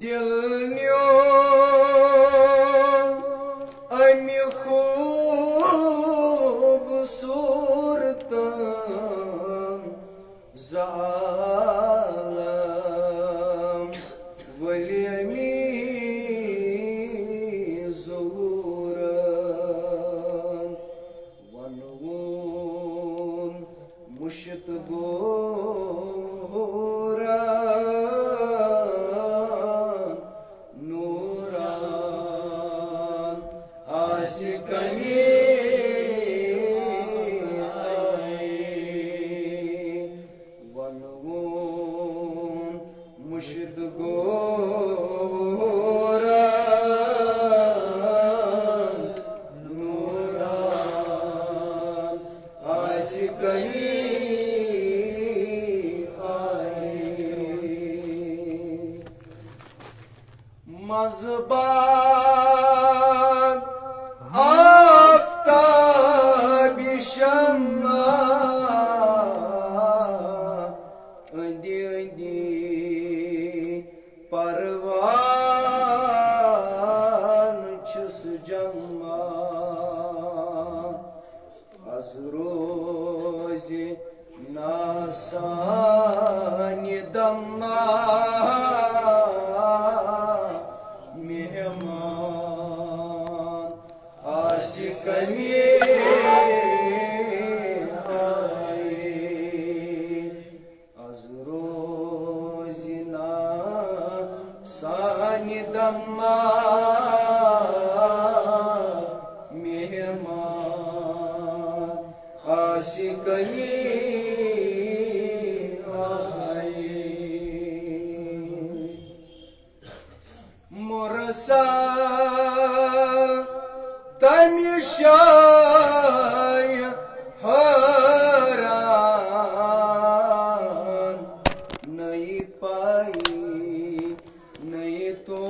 دل نیو امی خوبصورتن زعالم ولی امی ظہورن ونون مشت گورن نوران عاشقنی ونون مشت گورن نوران عاشقنی مذبان آفتاب شمع اندی اندی پروان چھس جمع از روز ناسان دمہ مہمان عاشقنی از روز ناسان دمہ مہمان عاشقنی مرسل تمیشای حیران نئی پائی نئی طور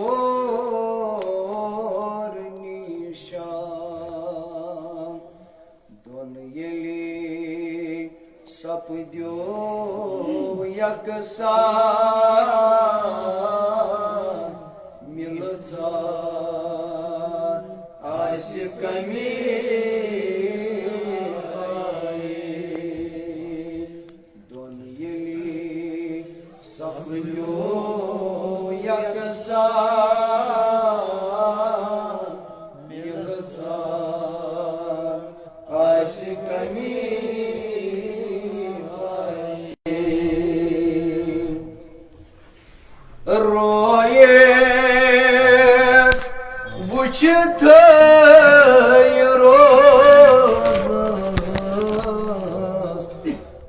نشان دون یلی سپدیو یکسان ملتان عاشقنی دون یلی سپدیو یکسان ملتان عاشقنی رویس وچھت روز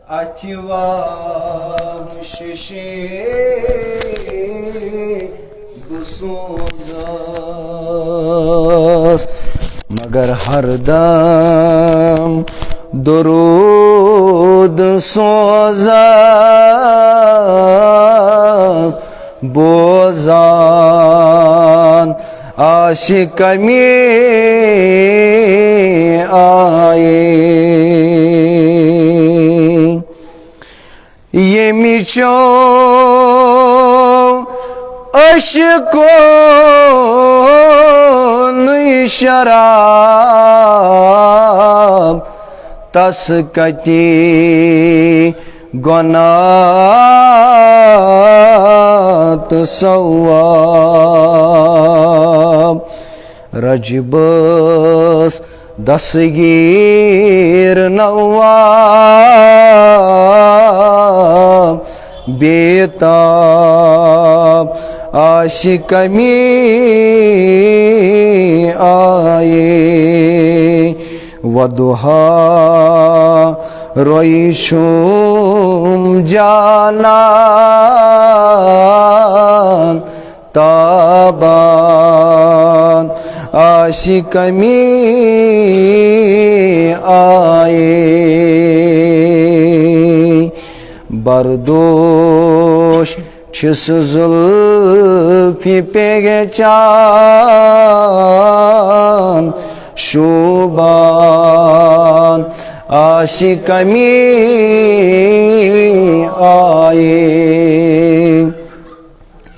اتوار ششی بسوزاس مگر ہر دم درود سوزاس بوزان عاشق می آئے یہ میچو عشقون شراب تس کتی گنات ثواب رجبس دستگیر نواب بیتاب عاشق می آئے ودہا رویشم جانان تابان عاشق می آئے بردوش چھس زلفی پہچان شوبان عاشق می آئے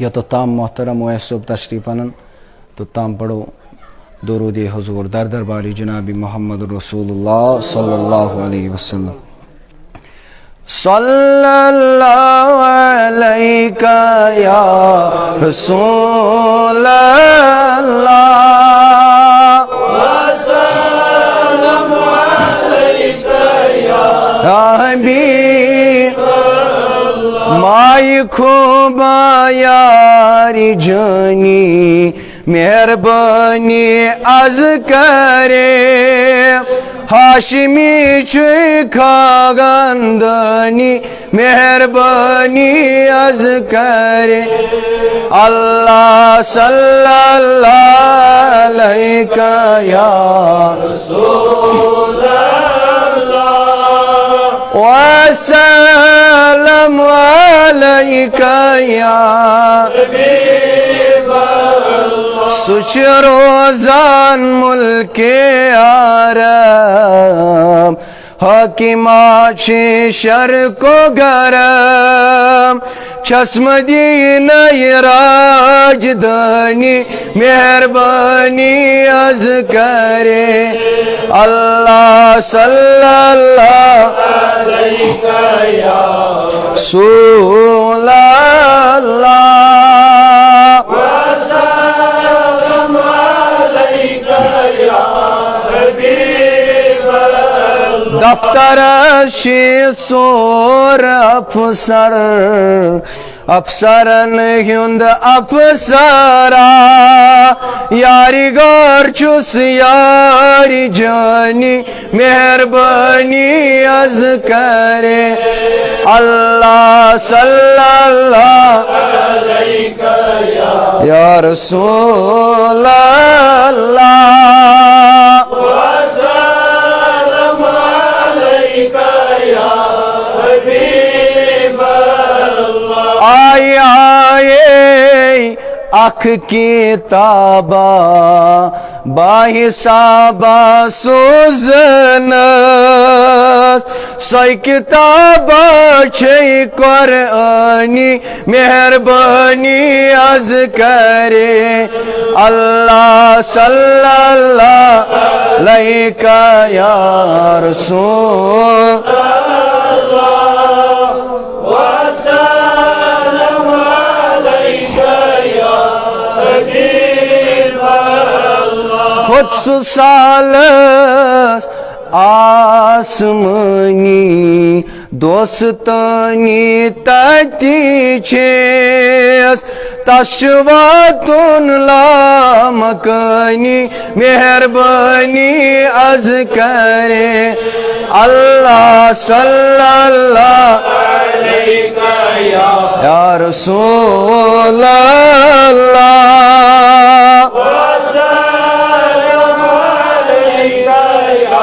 یوتام محترم اویس صاحب تشریف انن تو تام پڑھو درود حضور در درباری جناب محمد رسول اللہ صلی اللہ علیہ وسلم. صلی اللہ علیہ یا رسول اللہ وسلم علیک یا حبیب مائی خوبا یاری جانی مہربانی از کرے ہاشمی خاگندانی مہربانی از کرے اللہ صلی اللہ علیہ یا رسول اللہ وسلم علیک یا حبیب اللہ سچ روزان ملک عرب حاکمات شر کو گرم چشمدینہ راجدانی مہربانی از کرے اللہ صلی اللہ علیہ یا رسول اللہ وسلم علیک یا حبیب اللہ دفتر سور افسر افسرن ہند افسرا یاری گار چس یاری جانی مہربانی از کرے اللہ صلی اللہ علیہ یا رسول اللہ وسلم علیک یا حبیب اللہ آئے آئے اکھ کتابا با حسابا سوزنس سوئی کتابا چھئی قرآنی مہربانی از کرے اللہ صلی اللہ علیہ یا رسول اللہ وسلم علیک یا حبیب اللہ خود سالس آسمانی دوستانی تتی چھیس تشواتن لامکانی مہربانی از کرے اللہ صلی اللہ علیہ یا رسول اللہ وسلم علیک یا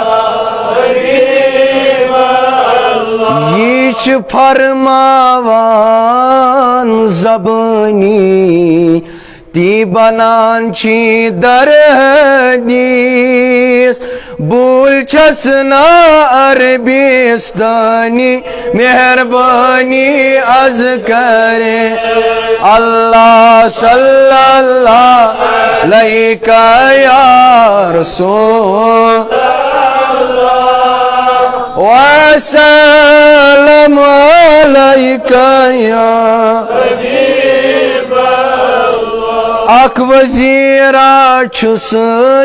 حبیب اللہ یہ فرماوان زبانی تی بنان چی در حدیث بول چسنا عربستانی مہربانی از کرے اللہ صلی اللہ علیہ یا رسول اللہ وسلم علیک یا حبیب اللہ اک وزیرہ چھس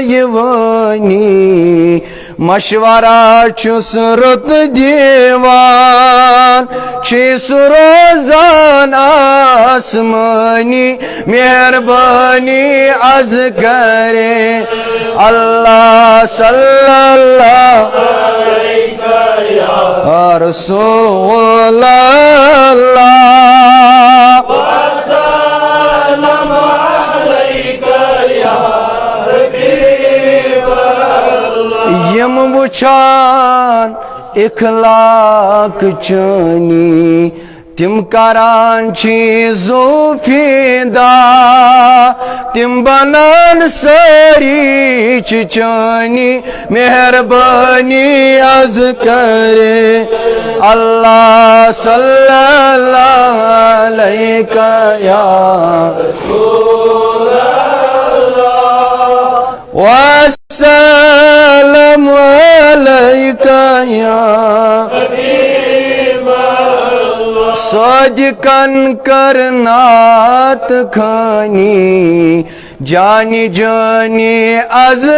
یوانی مشورہ چھس رت دیوان چھس روزان آسمانی مہربانی از کرے اللہ صلی اللہ علیہ یا رسول اللہ وسلم علیک یا حبیب اللہ یم وچھان اخلاق چانی تم کران چیزو فیدا تم بنان ساری چانی مہربانی از کرے اللہ صلی اللہ علیہ یا رسول اللہ وسلم علیہ یا صادقاً کرنات کھانی جانی جانی عظیم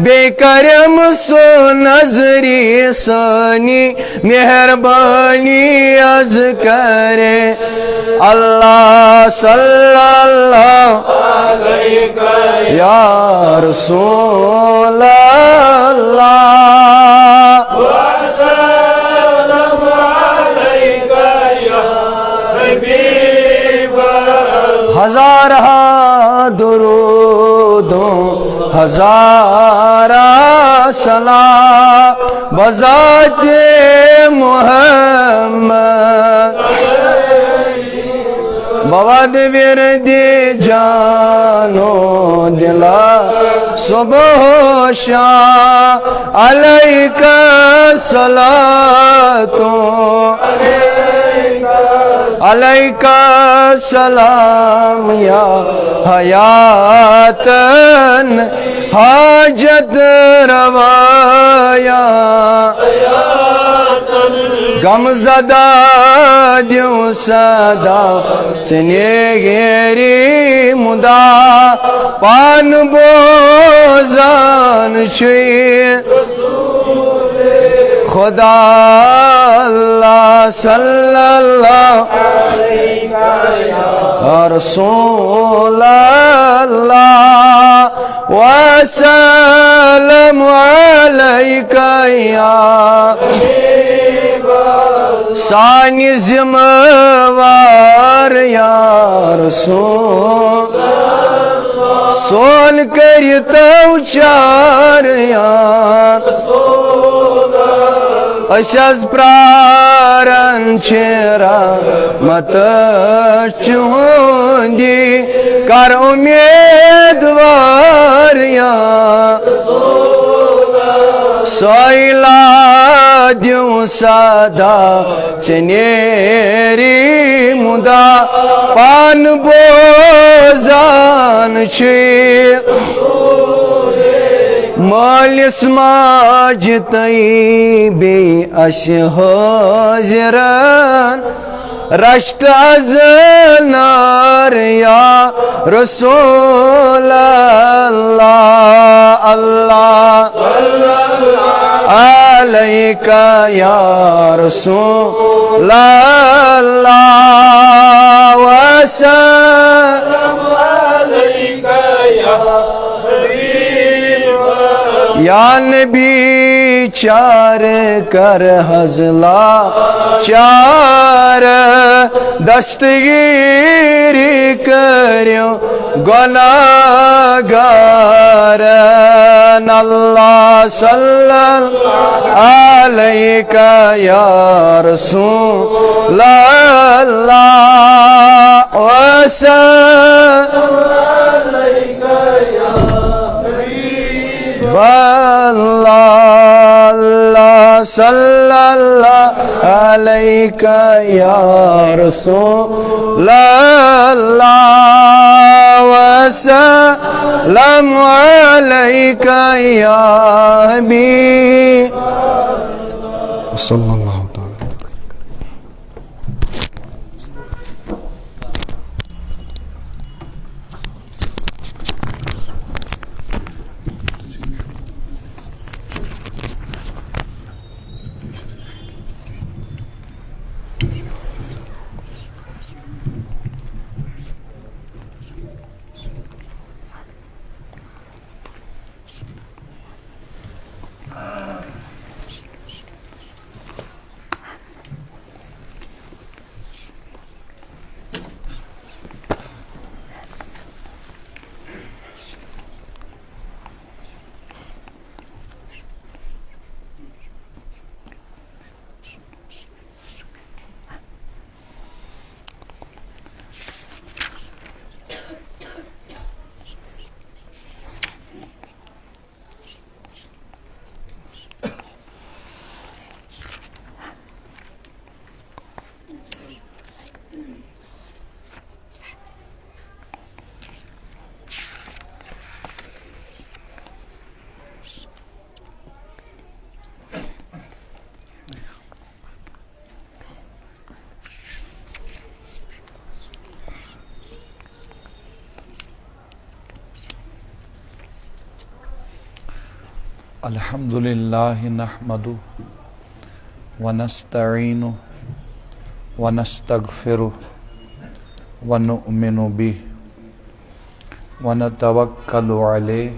بے کرم سو نظری سانی مہربانی از کرے اللہ صلی اللہ علیہ یا رسول اللہ ہزارہ درودوں ہزارہ سلام بذات محمد بود ورد جانو دلا صبح و شام علیک صلاۃ علیک السلام یا حیاتن حاجت روایا غم زدہ دیوں صدا سنے گیری مدا پان بوزان شیر خدا اللہ صلی اللہ رسول اللہ وسلم علیک یا سانی ذمہ وار یا رسول سون کرتو چار یا اشز پرارن چرا مت چوندی کر امیدوار یا سوئلا دیوں صدا چنیری مدا پان بوزان چھ مالس ماجتئی بی اش حاضران رشت از نار یا رسول اللہ اللہ علیک یا رسول اللہ وسلم علیک یا نبی چار کر حضلا چار دستگیری کریوں گناہگارن اللہ صلی اللہ علیہ یا رسول اللہ وسلم علیک یا اللہ صلی اللہ علیہ یا رسول اللہ وسلم علیک یا حبیب صلی اللہ تعالی. الحمد لله نحمده ونستعينه ونستغفره ونؤمن به ونتوكل عليه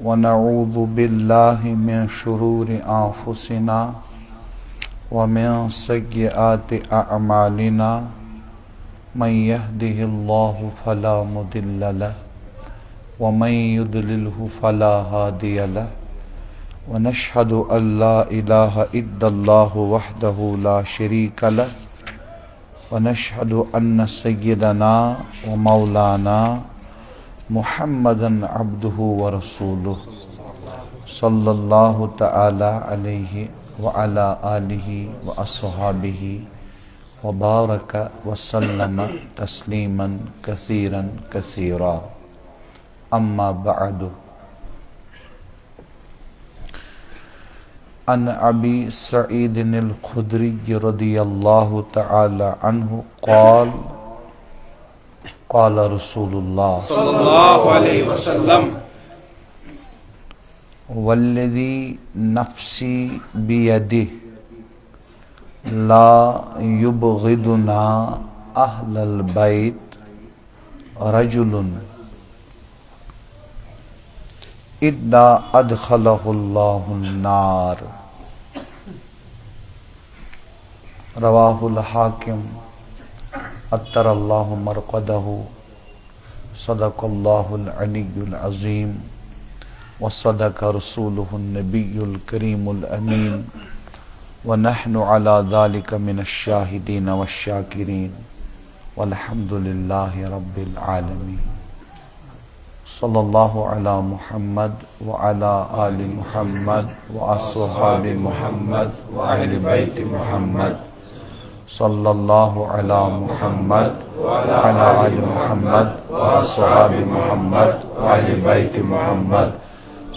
ونعوذ بالله من شرور أنفسنا ومن سيئات أعمالنا من يهده الله فلا مضل له ومن يضلله فلا هادي له ونشهد أن لا إله إلا الله وحده لا شريك له ونشهد أن سيدنا ومولانا محمدا عبده ورسوله صلى الله تعالى عليه وعلى آله وأصحابه وبارك وسلم تسليما كثيرا كثيرا أما بعد عن أبي سعيد الخدري رضي الله تعالى عنه قال قال رسول الله صلی اللہ علیہ وسلم والذي نفسي بيده لا يبغضنا أهل البيت رجل إلا أدخله الله النار رواه الحاكم أطر الله مرقده صدق الله العلي العظيم وصدق رسوله النبي الكريم الأمين ونحن على ذلك من الشاهدين والشاكرين والحمد لله رب العالمين صلی اللہ علی محمد وعلی آل محمد واصحاب محمد واہل بیت محمد صلی اللہ علی محمد وعلی آل محمد واصحاب محمد واہل بیت محمد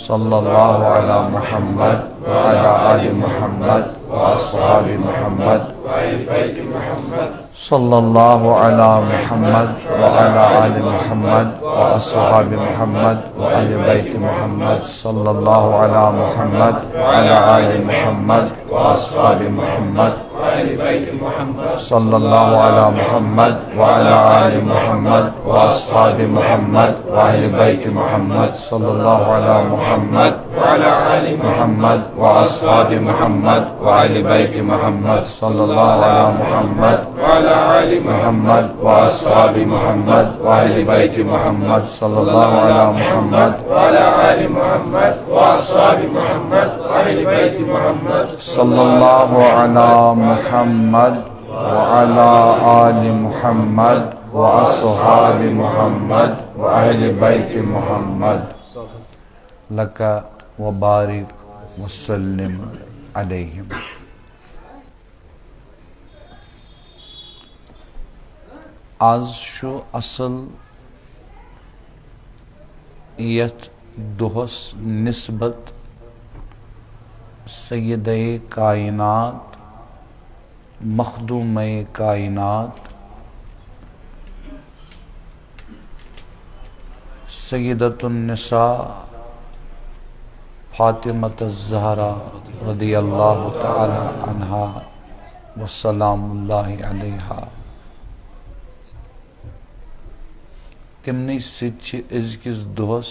صلی اللہ علی محمد وعلی آل محمد واصحاب محمد واہل بیت محمد صلی اللہ علی محمد وعلی آل محمد واصحاب محمد وآل بیت محمد صلی اللہ علی محمد وعلی آل محمد واصحاب محمد وآل بیت محمد صلی اللہ علی محمد وعلی آل محمد واصحاب محمد وآل بیت محمد صلی اللہ علی محمد وعلی آل محمد واصحاب محمد وآل بیت محمد صلی اللہ علی محمد وعلی آل محمد واصحاب محمد وآل بیت محمد صلی اللہ علی محمد وعلی آل محمد واصحاب محمد وآل بیت محمد صلی اللہ علی محمد وعلی آل محمد واصحاب محمد وآل بیت محمد لک وبارک وسلم علیہم. آز شو اصل یت دہس نسبت سیدہ کائنات مخدوم کائنات سیدۃ النساء فاطمۃ الزہرا رضی اللہ تعالی عنہا وسلام اللہ علیہا تمنی سچ ازکس دہس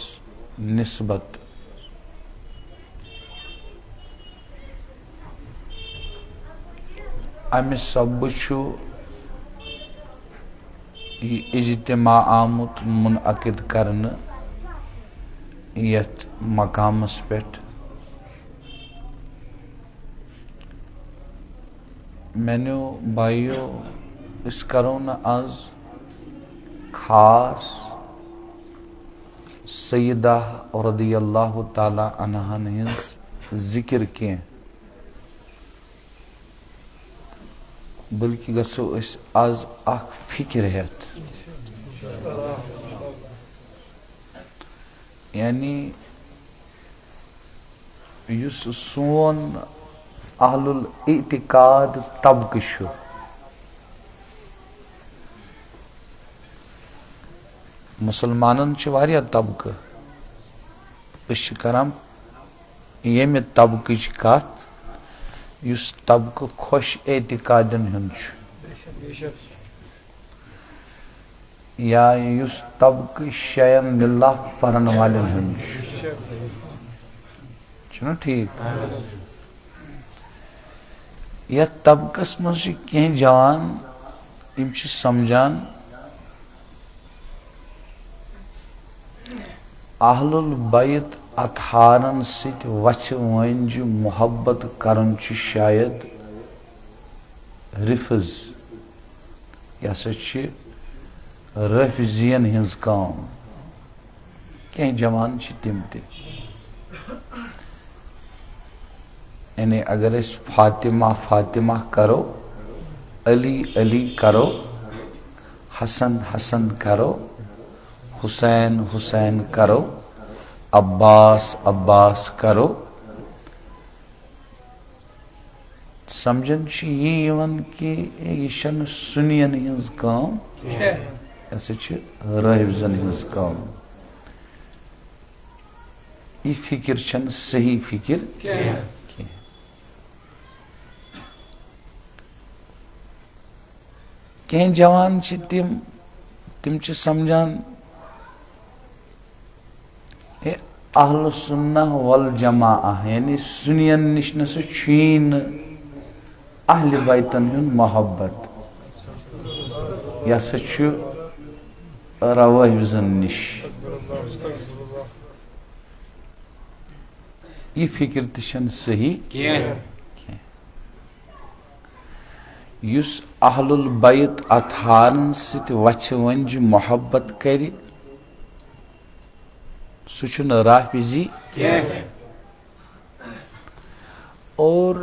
نسبت امہ سب یہ اجتماع آمت منعقد کرنے یت مقامس پہ مینو بائیو اس کرو نا آز خاص سیدہ رضی اللہ تعالی عنہ ہنز ذکر کی بلکہ گسو اس آز اخ فکر ہیت یعنی یس سون اہل الاعتقاد طبقہ شو مسلمانن چھ واریاہ طبقہ اس کران ییٚمہِ طبقٕچ کتھ یُس طبقہٕ خۄش اعتقادن ہُنٛد چھُ یا یُس طبقہٕ شیَن للہ پرن والٮ۪ن ہُنٛد چھُنہ ٹھیٖک یتھ طبقس منٛز چھِ کینٛہہ جوان یِم چھِ سمجھان اہل البیت اطہارن سۭتۍ وَژھِ وٲنجہِ محبت کرُن چھُ شاید رفض یہِ ہسا چھِ رٲفضین ہٕنٛز کٲم کینٛہہ جوان چھِ تِم تہِ یعنی اگر أسۍ فاطمہ فاطمہ کرو علی علی کرو حسن حسن کرو حسین حسین کرو عباس عباس کرو سمجھن چھُ یی یِوان کہِ یہِ چھنہٕ سُنین ہٕنٛز کٲم یہِ ہسا چھِ رٲفضن ہٕنٛز کٲم یہِ فکر چھنہٕ صحیح فکر کینٛہہ کینٛہہ جوان چھِ تِم چھِ سمجھان اہل سنہ والجماعہ یعنی سنین نش نسا چھُیی نہٕ اہل بیتن ہُنٛد محبت یہِ ہسا چھُ روٲفضن نش یہِ فکر تہِ چھنہٕ صحیح کینٛہہ یُس اہل البیت اطہارن سۭتۍ وَژھِ وۄنجہِ محبت کرِ سُہ چھُنہٕ رافضی کینٛہہ اور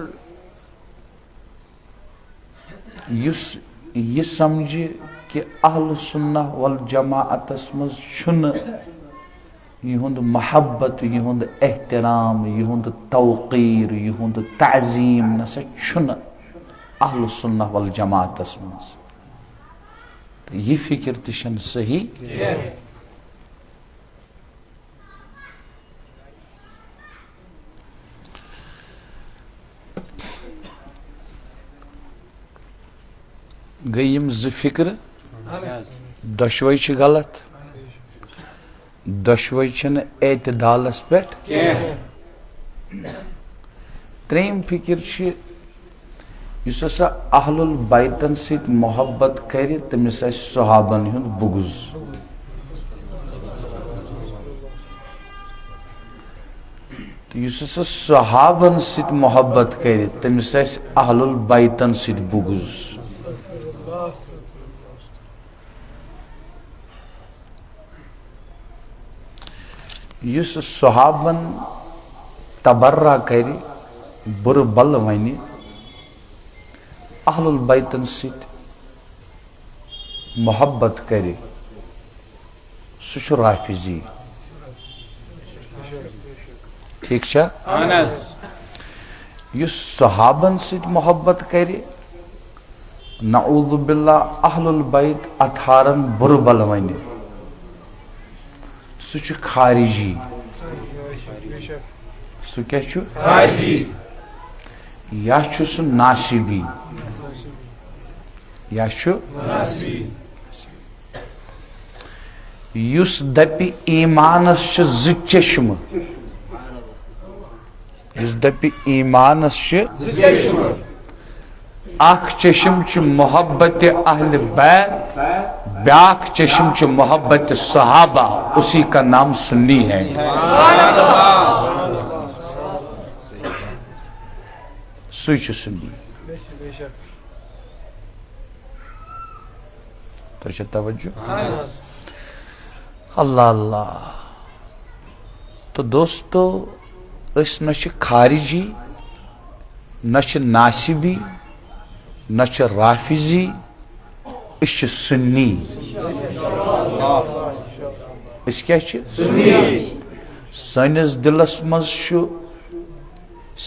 یُس یہِ سمجھِ کہِ اہل سنہ والجماعتس منٛز چھُنہٕ یِہُنٛد محبت یِہُنٛد احترام یِہُنٛد توقیٖر یِہُنٛد تعظیٖم نسا چھُنہٕ اہل سنہ والجماعتس منٛز تہٕ یہِ فکر تہِ چھنہٕ صحیح گٔے یِم زٕ فکرٕ دۄشوے چھِ غلط دۄشوے چھِنہٕ اعتدالس پٮ۪ٹھ ترٛیٚیِم فکر چھِ یُس ہسا اہل البیتن سۭتۍ محبت کرِ تٔمِس آسہِ صحابن ہُنٛد بُغض تہٕ یُس ہسا صحابن سۭتۍ محبت کرِ تٔمِس آسہِ اہل البیتن سۭتۍ بُغض یُس صحابن تبرہ کرِ بُرٕ بل ونہِ اہل البیتن سۭتۍ محبت کرِ سُہ چھُ رافضی ٹھیک چھا یُس صحابن سۭتۍ محبت کرِ نعوذ باللہ اہل البیت اطہارن بُرٕ بل ونہِ سُہ چھُ خارجی سُہ کیٛاہ چھُ خارجی یا چھُ سُہ ناصبی یا چھُ یُس دپہِ ایمانس چھِ زٕ چشمہٕ یُس دپہِ ایمانس چھِ اکھ چشم چھُ محبت اہل بیت بیاکھ چشم چھُ محبت صحابہ اسی کا نام سنی ہے سُے چھُ سنی تۄہہِ چھا توجہ اللہ اللہ تو دوستو أسۍ نہ چھِ خارجی نہ چھِ ناصبی نہ چھِ رافضی أسۍ چھِ سنی أسۍ کیٛاہ چھِ سٲنِس دِلس منٛز چھُ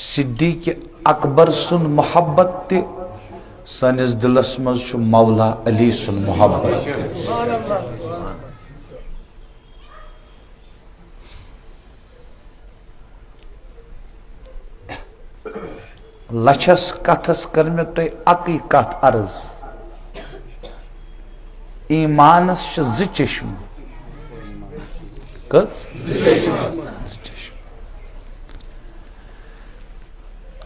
صدیق اکبر سُنٛد محبت تہِ سٲنِس دِلس منٛز چھُ مولا علی سُنٛد محبت تہِ لچھس کتھس کر میں تو اکی کت عرض ایمانس چھ زٕ چشم کس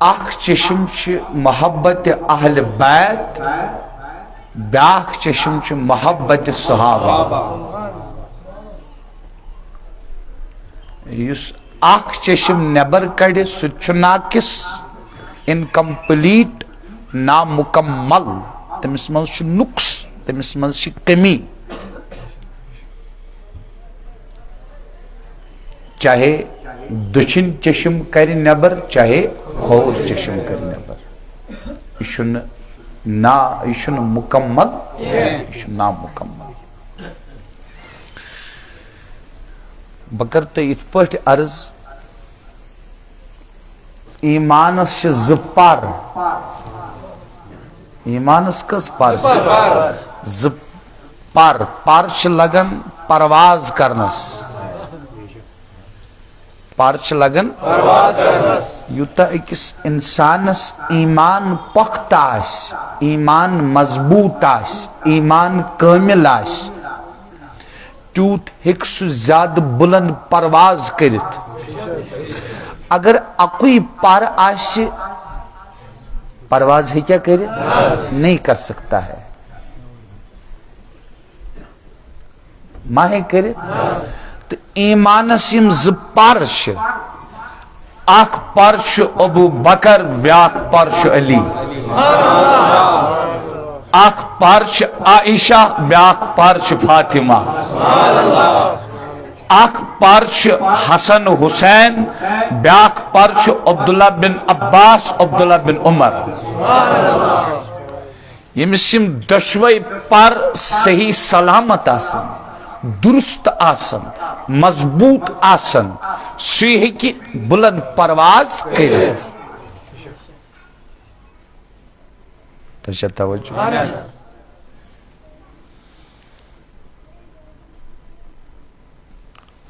اخ چشم چھ محبت اہل بیت بیاکھ چشم چھ محبت صحابہ یس اخ چشم نبر کڑ سہ ناقص انکمپلیٹ نامکمل تمس مز چھ نقص تمس مز چھ کمی چاہے دچھن چشم کر نبر چاہے کھوور چشم کر نبر یہ چھ مکمل یہ نامکمل بکر تو ات پہ عرض ایمانس زٕ پر ایمانس کس پر زٕ پر چھ لگن پرواز کرنس پر چھ لگن یوتا اکس انسانس ایمان پختہ آس ایمان مضبوط آس ایمان کامل آس تیوت ہیک سہ زیادہ بلند پرواز کرت اگر اکوئی پر آس پرواز ہے کیا کرے نہیں کر سکتا ہے ماہ کرے تو ایمانس یم زٕ پر چھ اخ پر چھ ابو بکر بیاکھ پر چھ علی اخ پر چھ عائشہ بیاکھ پر چھ فاطمہ اخ پر چھ حسن حسین بیاکھ پر چھ عبداللہ بن عباس عبداللہ بن عمر یمس یم دشوئی پر صحیح سلامت آسن درست آسن مضبوط آسن سہ ہیکہ بلند پرواز کرت تو توجہ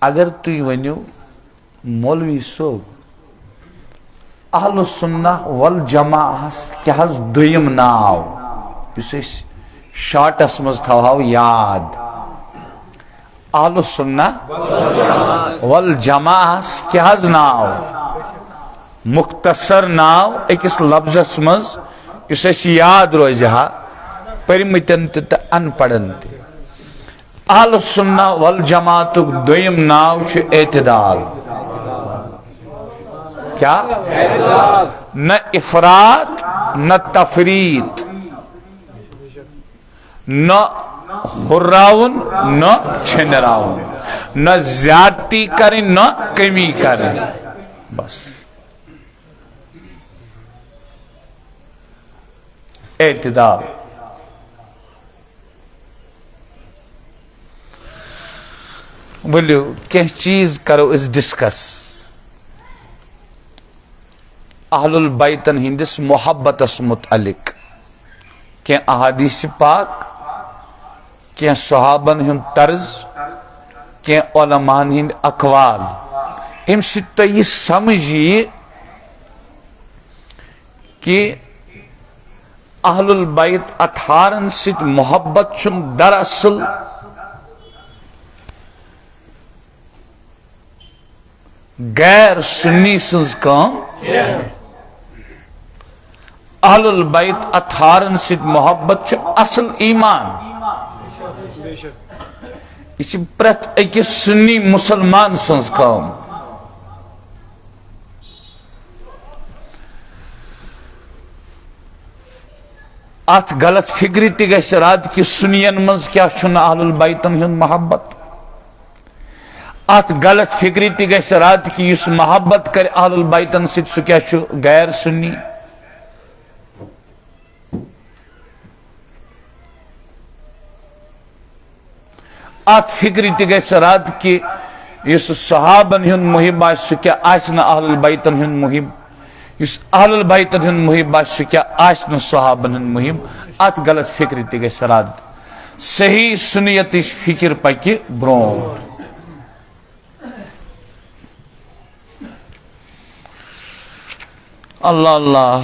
اگر تھی ونیو مولوی صوب اہل السنہ والجماعہ کیا حض دویم ناو اس شارٹس مز تھوہاو یاد اہل السنہ والجماعہ کیا حض ناو مختصر ناو اکس لفظس مز اس یاد روزہا پرمتن تہ ان پڑھن تہ اہل السنہ والجماعت دویم ناو چھ اعتدال کیا نہ افراط نہ تفریط نہ ہراون نہ چھنراون نہ زیادتی کریں نہ کمی کریں بس اعتدال بولیو کہ چیز کرو اس ڈسکس اہل البیتن ہندس محبتس متعلق کہ احادیث پاک کہ صحابن ہند طرز کہ علماء ہند اقوال ام سے تو یہ سمجھیے کہ اہل البیت اطہارن سے محبت چم دراصل غیر سنی سنز کام اہل البیت اطہارن سے محبت چھ اصل ایمان یہ پرت اکس سنی مسلمان سنز کام ات غلط فکری تہ گژھِ رات کہ سنین مز کیا چھن اہل البیتن ہند محبت ات غلط فکری تہ گژھِ رات کہ اس محبت کر اہل البیتن ست سہ کیا چھُ غیر سنی ات فکری تہ گژھِ رات کہ اس صحابن ہند محب آسہِ سہ کیا آسہِ نہ اہل البیتن ہند محب اس اہل البیتن ہند محب آسہِ سہ کیا آسہِ نہ صحابن ہند محب ات غلط فکری تہ گژھِ رات صحیح سنیتش فکر پکہ برونٹھ اللہ اللہ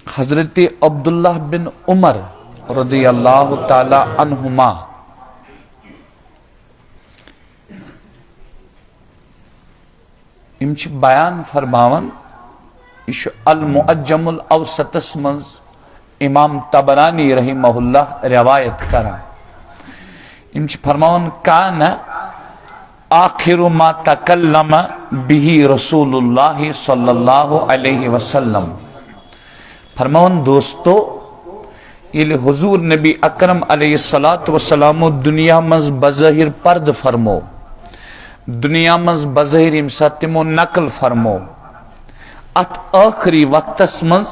حضرت عبداللہ بن عمر رضی اللہ تعالی عنہما امچ بیان فرماون اش المعجم الاوسط منز امام طبرانی رحمہ اللہ روایت کرا امچ فرماون کان آخر ما تکلم به رسول اللہ صلی اللہ علیہ وسلم فرماون دوستو یہ حضور نبی اکرم علیہ السلام دنیا مز بظاہر پرد فرمو دنیا مز بظاہر امسات تمو نقل فرمو ات آخری وقتس مز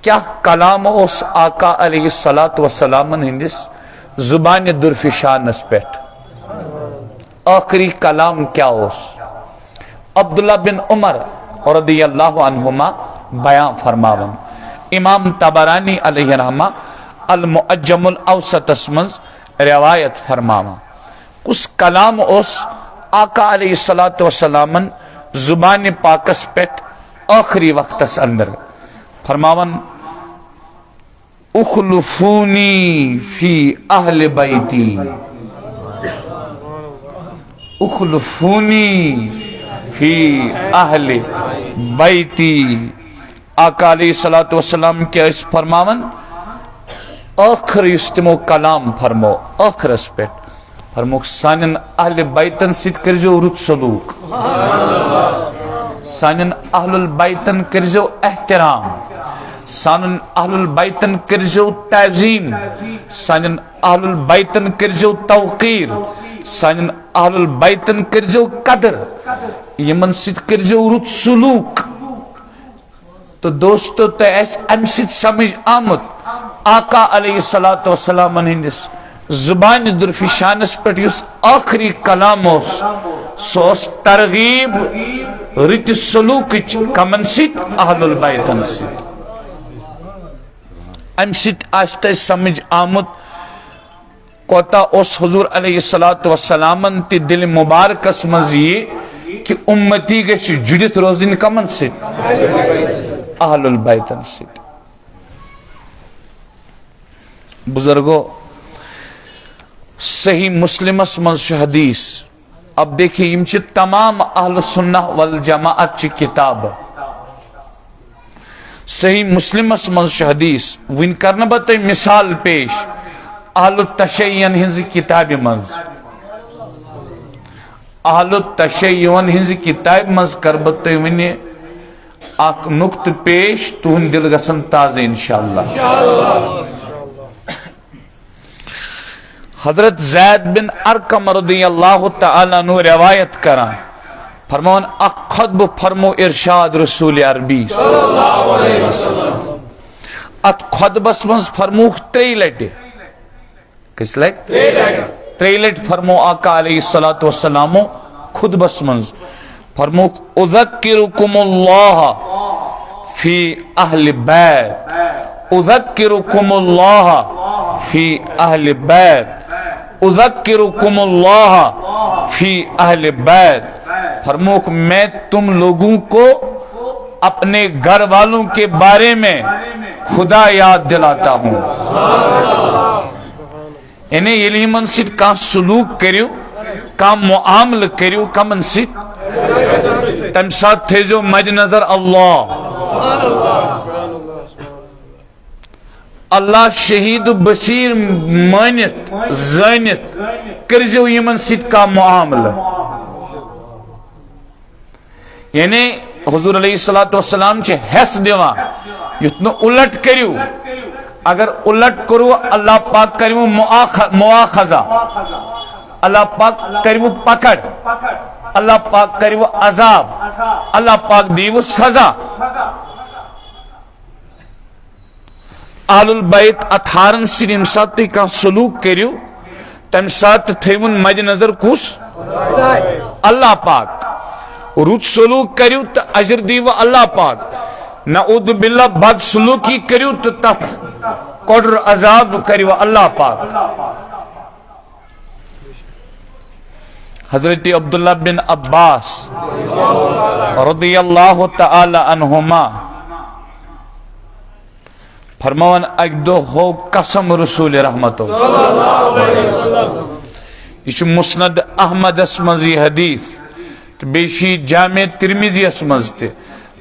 کیا کلام اس آقا علیہ السلام ہندس زبان درفشانس پیٹ آخری کلام کیا اس عبداللہ بن عمر رضی اللہ عنہما بیان فرماون امام طبرانی علیہ رحمہ المعجم الاوسط منز روایت فرماون کس کلام اس آقا علیہ السلام زبان پاکس پیٹ آخری وقتس اندر فرماون اخلفونی فی اہل بیتی اخلفونی فی اہل بیتی آقا علیہ السلام کیا اس فرماون آخر استمو کلام فرمو آخر اس پیٹ فرمو سانن اہل بیتن سید کرجو رت سلوک سانن اہل البیتن کرجو احترام سانن اہل البیتن کرجو تعظیم سانن اہل البیتن کرجو توقیر سانن اہل البیتن کرجو قدر یمن سید کرجو رت سلوک تو دوستو تو ایس ام سید سمجھ آمد آقا علیہ السلام ہندس زبان درفشانس پر یس آخری کلام سوس ترغیب رت سلوک کمن سید اہل البیتن سید ام سید آشتہ سمجھ آمد کوتا اس حضور علیہ السلام تی دل مبارکس مزی کہ امتی گیس جڑت روزن کمن سید اہل البیتن سید بزرگو صحیح مسلم منز حدیث اب دیکھیں یم چھ تمام اہل سنہ والجماعت چھ کتاب صحیح مسلم منز حدیث وین کرنا بتا مثال پیش اہل التشیعن ہنز کتاب منز اہل التشیعن ہنز کتاب منز کربتا وین اک نقط پیش تہن دل گسن تازہ انشاءاللہ حضرت زید بن ارقم رضی اللہ تعالیٰ عنہ روایت کران فرمون اک خطب فرمو ارشاد رسول عربی صلی اللہ علیہ وسلم ات خطبس منز فرموخ 3 لٹے کس لٹ 3 لٹ فرمو آقا علیہ السلام خطبس منز فرموخ اذکرکم اللہ فی اہل بیت اذکرکم اللہ فی اہل بیت اذکرکم اللہ فی اہل بیت فرموک میں تم لوگوں کو اپنے گھر والوں کے بارے میں خدا یاد دلاتا ہوں انہیں یلی منصد کا سلوک کریو کا معامل کریو کا منصد تم ساتھ تھے جو مج نظر اللہ اللہ شہید بصیر مانت زانت کرزو یمن سید کا معاملہ یعنی حضور علیہ السلام چھے حس دیوان یتنو الٹ کریو اگر الٹ کرو اللہ پاک کریو مواخذہ اللہ پاک کریو پکڑ اللہ پاک کریو عذاب اللہ پاک دیو سزا اہل البیت اتھارن سریم ساتھ کا سلوک کریو تم ساتھ تھیون مج نظر کس اللہ پاک رود سلوک کریو تا اجر دیو اللہ پاک نعوذ باللہ بد سلوکی کریو تا تحت قدر عذاب کریو اللہ پاک حضرت عبداللہ بن عباس رضی اللہ تعالی عنہما فرمان اک دو ہو قسم رسول رحمتو یہ مسند احمد اسمزی حدیث بیشی جامع ترمیزی اسمزتے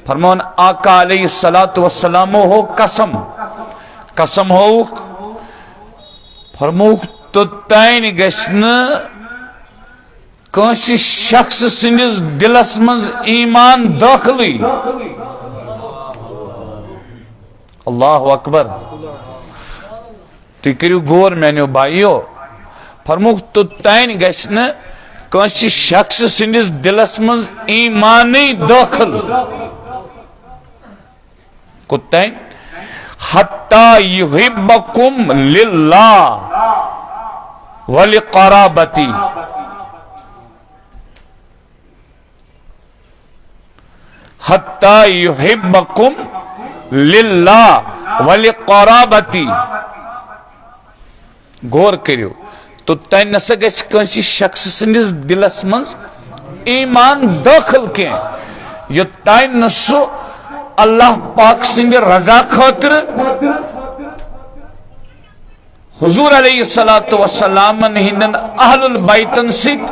فرمان آقا علیہ السلام ہو قسم ہو فرموک تو تین گشن کنسی شخص سندس دلس مز ایمان داخلی اللہ اکبر تو کریو غور مینیو بھائیو فرموک تو تین گشن کنسی شخص سندس دلس مز ایمانی داخل کو تین حتی یحبکم للہ ولقرابتی حتی یحبکم للہ ولقرابتی غور کریو تو تین نسا گیس کنسی شخص سندس دلس منز ایمان داخل کیں یہ تین نسو اللہ پاک سنگ رضا خاطر حضور علیہ السلام ہندن اہل البیتن سیت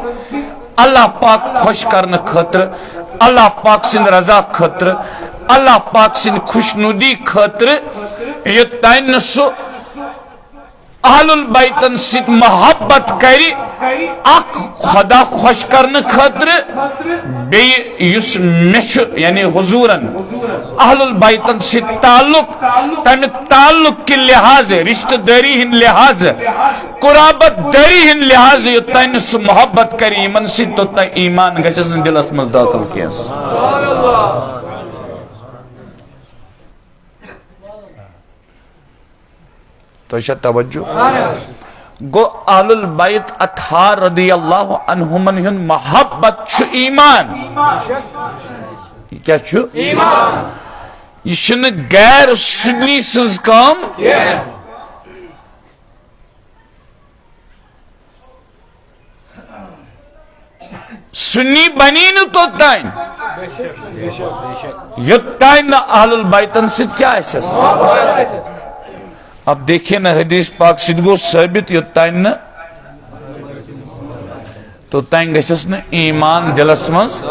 اللہ پاک خوش کرنے خاطر اللہ پاک سنگ رضا خاطر اللہ پاک سنگ خوشنودی خاطر یہ تین نسو اہل البیتن سیت محبت کری اک خدا خوش کرنے خاطر بی یس مش یعنی حضورن اہل البیتن سیت تعلق تم تعلق کے لحاظ رشتہ داری ہن لحاظ قرابت داری ہن لحاظ یہ تین سے محبت کری ایمان سیت تو تا ایمان گشس دلس مز داخل کیس تو شاید توجہ گو اہل البیت اطہار رضی اللہ عنہمن ہن محبت چھو ایمان کیا چھو ایمان یہ شن غیر سنی سز کام سنی بنی نو تو تائن یہ تائن اہل البیتن سید کیا ایسا اب دیکھیں نا حدیث پاک سدگو ثابت یہ تائن تو تائن گشس نا ایمان دلس منز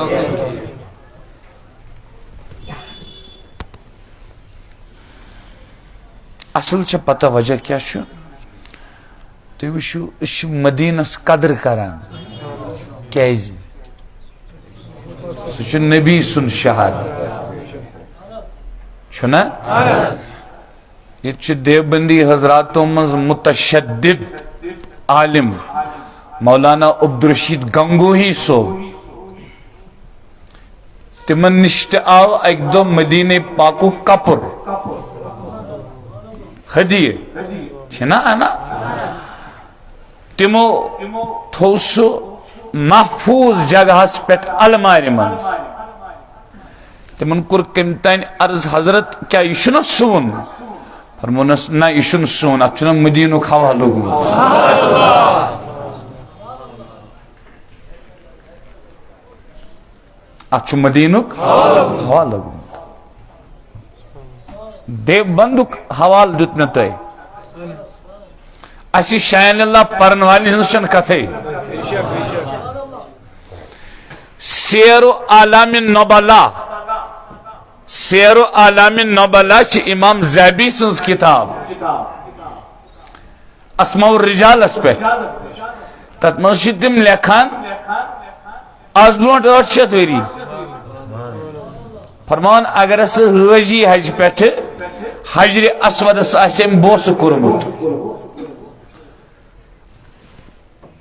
اصل چھ پتہ وجہ کیا شو تو وشو اس مدینس قدر کران کیازی سو نبی سن شہر چھنا یہ دیوبندی حضراتوں مز متشدد عالم مولانا عبدالرشید گنگوہی سو تمن نشت آو ایک دو مدینہ پاکو کپر خدیے چھنا آنا تمو تھوسو محفوظ جگہ سپیٹ علماری منز تمن کر کمتین عرض حضرت کیا یشنو سون فرمونس نا یشن سون اب چھنا مدینو کھوا لوگو اب چھو مدینو کھوا لوگو دیو بندک حوال دتنا تو اسی شاین اللہ پرن والی ہنسن کتھے سیر و عالم نبلا سیر و عالم نبلا چھ امام زیبی سنس کتاب اسماء الرجال اس پہ تت منشی تم لکھان آز برونٹ 800 وری فرمان اگر اس حجی حج پیٹھ حجر اسود اس آسیم بوس کرمت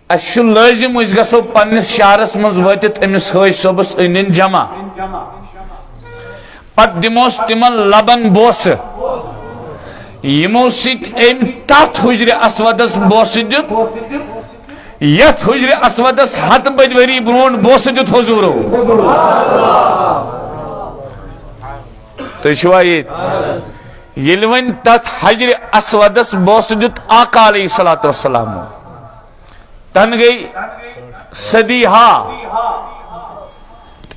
اشو لازم اس گسو پنس شہرس مز واتت امس حج صبس انن جمع پت دموس تمن لبن بوس یمو سیت ام تات حجر اسودس بوس دیت یت حجر اسودس 7 بدوری برون بوس دیت حضورو تو شوائیت یلون تات حجر اسودس بوس دیت آقا علیہ السلام تن گئی صدی ہا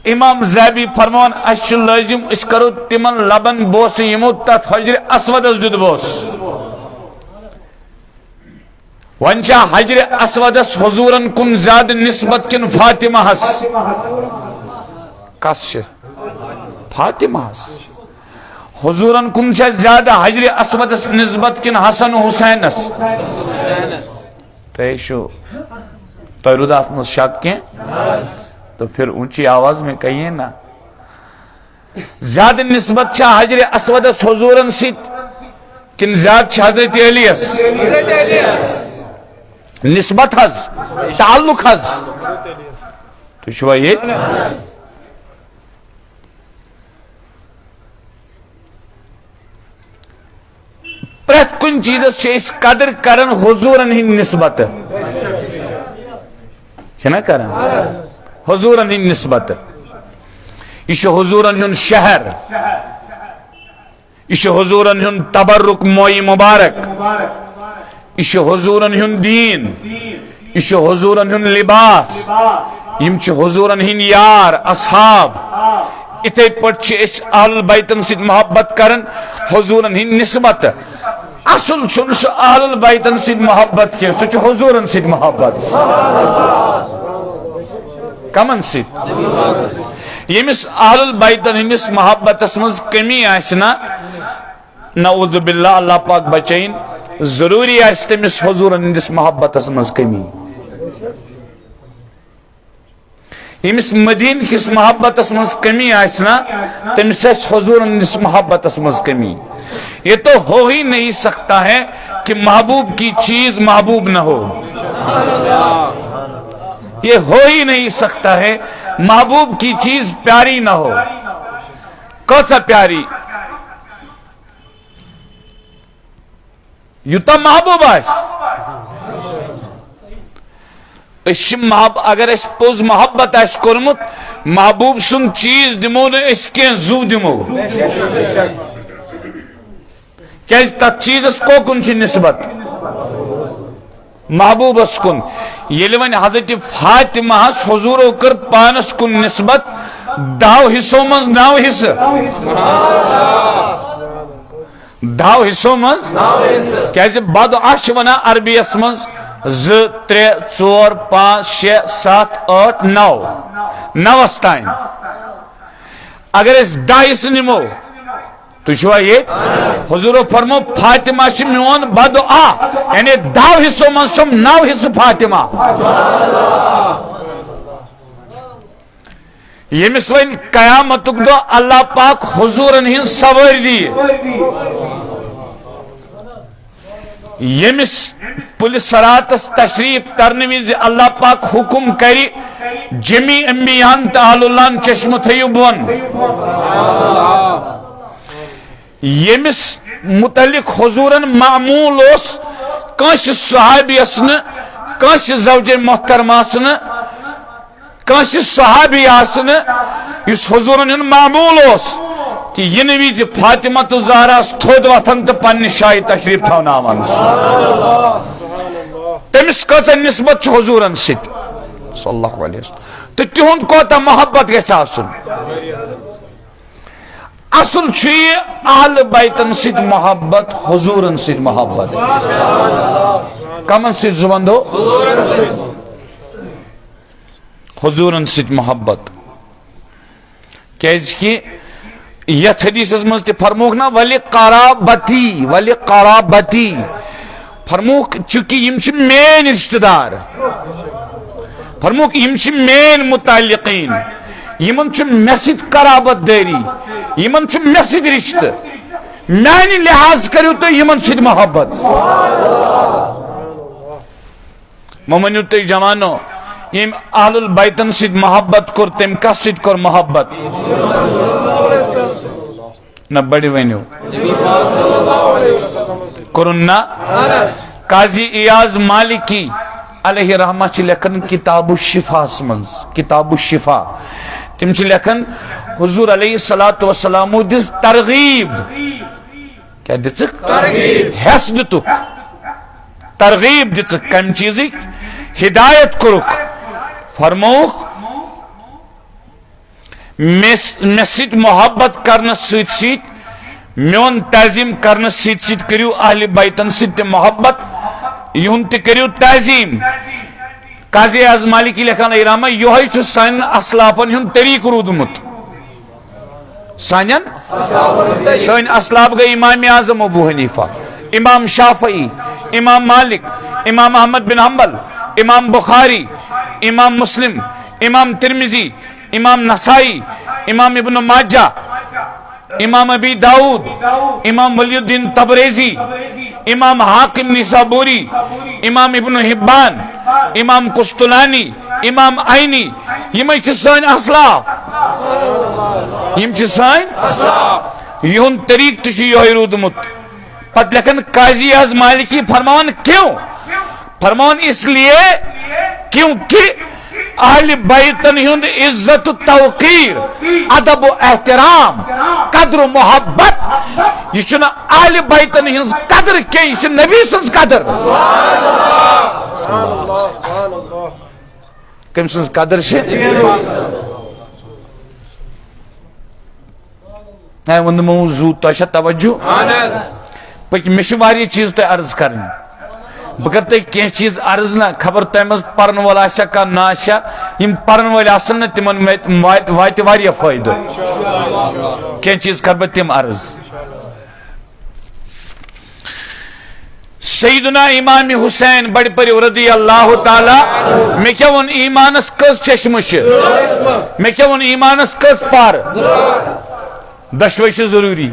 امام زیبی فرمان اس لازم اس کرو تمن لبن بوس یمو تت حجر اسود دد بوس ونچا حجر اسود حضورن کن زیادہ نسبت کن فاطمہ ہس کس فاطمہ ہس حضورن کن زیادہ حجر اسود نسبت کن حسن حسین ہس پیشو تو رودات مز شک کے تو پھر اونچی آواز میں کہیے نا زیادہ نسبت چھا حجر اسود حضورن سیت کن زیادہ چھا حضرت علیس نسبت حض تعلق حض تو شوہ یہ پرت کن چیز سے اس قدر کرن حضورن ہی نسبت چھنا کرن حضورن ہی نسبت یہ حضورن ہن شہر یہ حضورن ہن تبرک موئی مبارک یہ حضورن ہن دین یہ حضورن ہن لباس یم حضورن ہن یار اصحاب اتھے پٹ اس اہل بیتن سے محبت کرن حضورن ہن نسبت اصل چھن سو اہل بیتن سے محبت کی سو حضورن سے محبت کمن سے یمس اہل بیتن ہنس محبت اسمز کمی آسنا نعوذ باللہ اللہ پاک بچین ضروری آس تمس حضورن ہندس محبت اسمز کمی یمس مدین کس محبت اسمز کمی آسنا تمس حضورن ہندس محبت اسمز کمی یہ تو ہو ہی نہیں سکتا ہے کہ محبوب کی چیز محبوب نہ ہو یہ ہو ہی نہیں سکتا ہے محبوب کی چیز پیاری نہ ہو کون سا پیاری یوتا محبوب آس اگر اس پوز محبت آس کرمت محبوب سن چیز دمو نے اس کے زو دمو کیس تا چیز اس کو کن چی نسبت محبوب اس کن یہ ون حضرت فاطمہ حضور کر پانس کن نسبت داو حصوں مز ناو حصہ داو حصوں مز کیسے بعد عرش ونا عربی اسمز 2 3 4 5 6 7 8 9 9 اگر اس دائس نمو تو شوہ یہ حضور فرمو فاطمہ چھ میون بدعا یعنی 10 حصوں من سم 9 حصہ فاطمہ یہ مسوین قیامتک دو اللہ پاک حضورن ہن سوار دی یہ مس پولیس سراتس تشریف ترنویز اللہ پاک حکم کری جمی انبیان تعالی اللہ چشم تھیو بون یمس متعلق حضورن معمول اس کنش صحابی اسن کنش زوج محترم اسن کنش صحابی اسن اس حضورن معمول اس کہ یہ نویز فاطمہ تو زہرا تھود وطن تو پن شاہی تشریف تھا نامان تمس کوتا نسبت حضورن ست صلی اللہ علیہ وسلم تو تہند کوتا محبت گیسا آسن اصل چھ اہل بیتن سید محبت حضورن سید محبت کمن سید زبان دو حضورن سید محبت کیس کی یت حدیث مز تی فرموک نا ولی قرابتی فرموک چونکہ یم چھ مین رشتہ دار فرموک یم چھ مین متعلقین یمن چھ مسجد قرابت داری یمن چھ مسجد رشتہ میانی لحاظ کریو تو یمن سید محبت مومنیو تی جوانو یم اہل البیتن سید محبت کر تم کس سید کر محبت نہ بڑی وینیو کرنا قاضی ایاز مالکی علیہ رحمہ چھ لکھن کتاب الشفا اسمنز کتاب الشفا تم چھ لکھن حضور علیہ السلام دس ترغیب کیا دچک ترغیب حس دتک ترغیب دچک کم چیزی ہدایت کرک فرموک مے سۭتۍ محبت کرنس سۭتۍ سۭتۍ میون تعظیم کرنس سۭتۍ سۭتۍ کٔرِو اہل بیتن سۭتۍ تہِ محبت یِہُنٛد تہِ کٔرِو تعظیم قاضی اعظم مالکی لیکھان اے رحمہ یہوے چھُ سانٮ۪ن اسلافن ہُنٛد طریٖقہٕ روٗدمُت سٲنۍ اسلاف گٔے امام اعظم ابو حنیفہ امام شافعی امام مالک امام احمد بن حنبل امام بخاری امام مسلم امام ترمذی امام نسائی امام ابن ماجہ امام ابی داؤد امام ولی الدین تبریزی امام حاکم نیسابوری امام ابن حبان امام قسطلانی امام عینی یمے چھِ سٲنۍ اسلاف یم چھِ سٲنۍ یِہُنٛد طریٖقہٕ تہِ چھُ یِہوے روٗدمُت پتہٕ لیکھن قاضی اعظم مالکی فرماوان کیوں فرماوان اس لیے کیونکہ اہل بیتن ہند عزت و توقیر ادب و احترام قدر و محبت یہ چھُنہٕ اہل بیتن ہنز قدر کینٛہہ یہ چھِ نبی سٕنٛز قدر کٔمۍ سٕنٛز قدر چھِ وۄنۍ موضوع تۄہہِ چھا توجہ پٔکۍ مےٚ چھِ واریاہ چیٖز تۄہہِ عرض کرٕنۍ بہٕ کرٕ تۄہہِ کینٛہہ چیٖز عرض نا خبر تۄہہِ منٛز پرن وول آسیا کانٛہہ نہ آسیا یِم پرن وٲلۍ آسن نہ تِمن واتہِ واریاہ فٲیدٕ کینٛہہ چیٖز کرٕ بہٕ تِم عرض سیدنا امام حسین بڑِ پٔرِو رضی اللہ تعالیٰ مےٚ کیٛاہ ووٚن ایمانس کٔژ چشمہٕ چھِ مےٚ کیٛاہ ووٚن ایمانس کٔژ پَر دۄشوے چھِ ضروٗری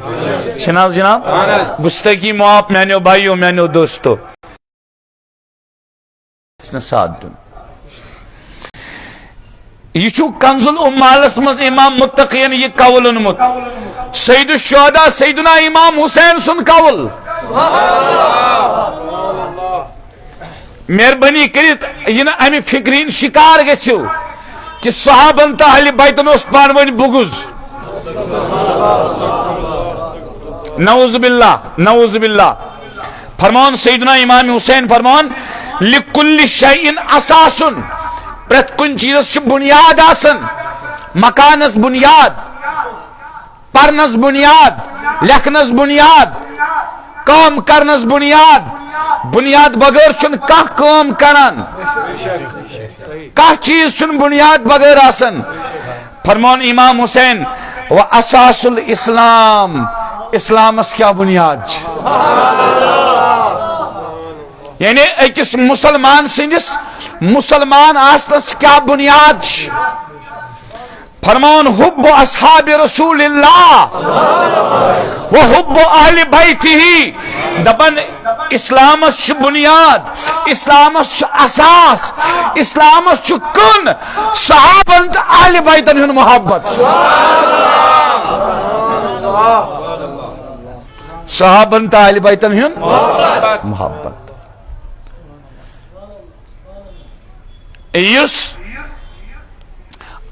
چھِنہٕ حظ جناب گُستٲخی معاف میانیو بھائیو میانیو دوستو ساتھ دیُن یہ چھُ کنز العمالس منٛز امام متقین یہ قول اونمُت سید الشہداء سیدنا امام حسین سُنٛد قول مہربٲنی کٔرِتھ یہِ نہٕ امہِ فکرِ ہٕنٛدۍ شکار گژھِو کہ صحابن تہٕ اہلِ بیتن اوس پانہٕ ؤنۍ بُغض نعوذ باللہ نعوذ باللہ فرمان سیدنا امام حسین فرمان لِکُلِّ شیئن اساسن پرٛٮ۪تھ کُنہِ چیٖزس چھِ بُنیاد آسان مکانس بُنیاد پرنس بُنیاد لیکھنس بُنیاد کٲم کرنس بُنیاد بُنیاد بغٲر چھُنہٕ کانٛہہ کٲم کران کانٛہہ چیٖز چھُنہٕ بُنیاد بغٲر آسان فرمان امام حسین و اساس الاسلام اسلامس کیا بنیاد یعنی أکِس مسلمان سندس مسلمان آسنس کیا بنیاد فرمان حب اصحاب رسول اللہ و حب اہل بیتہ دپن اسلامس چھ بنیاد اسلامس چھ اساس اسلامس چھ کن صحابن تہ اہل بیتن ہند محبت صحابن تہ اہل بیتن ہند محبت یُس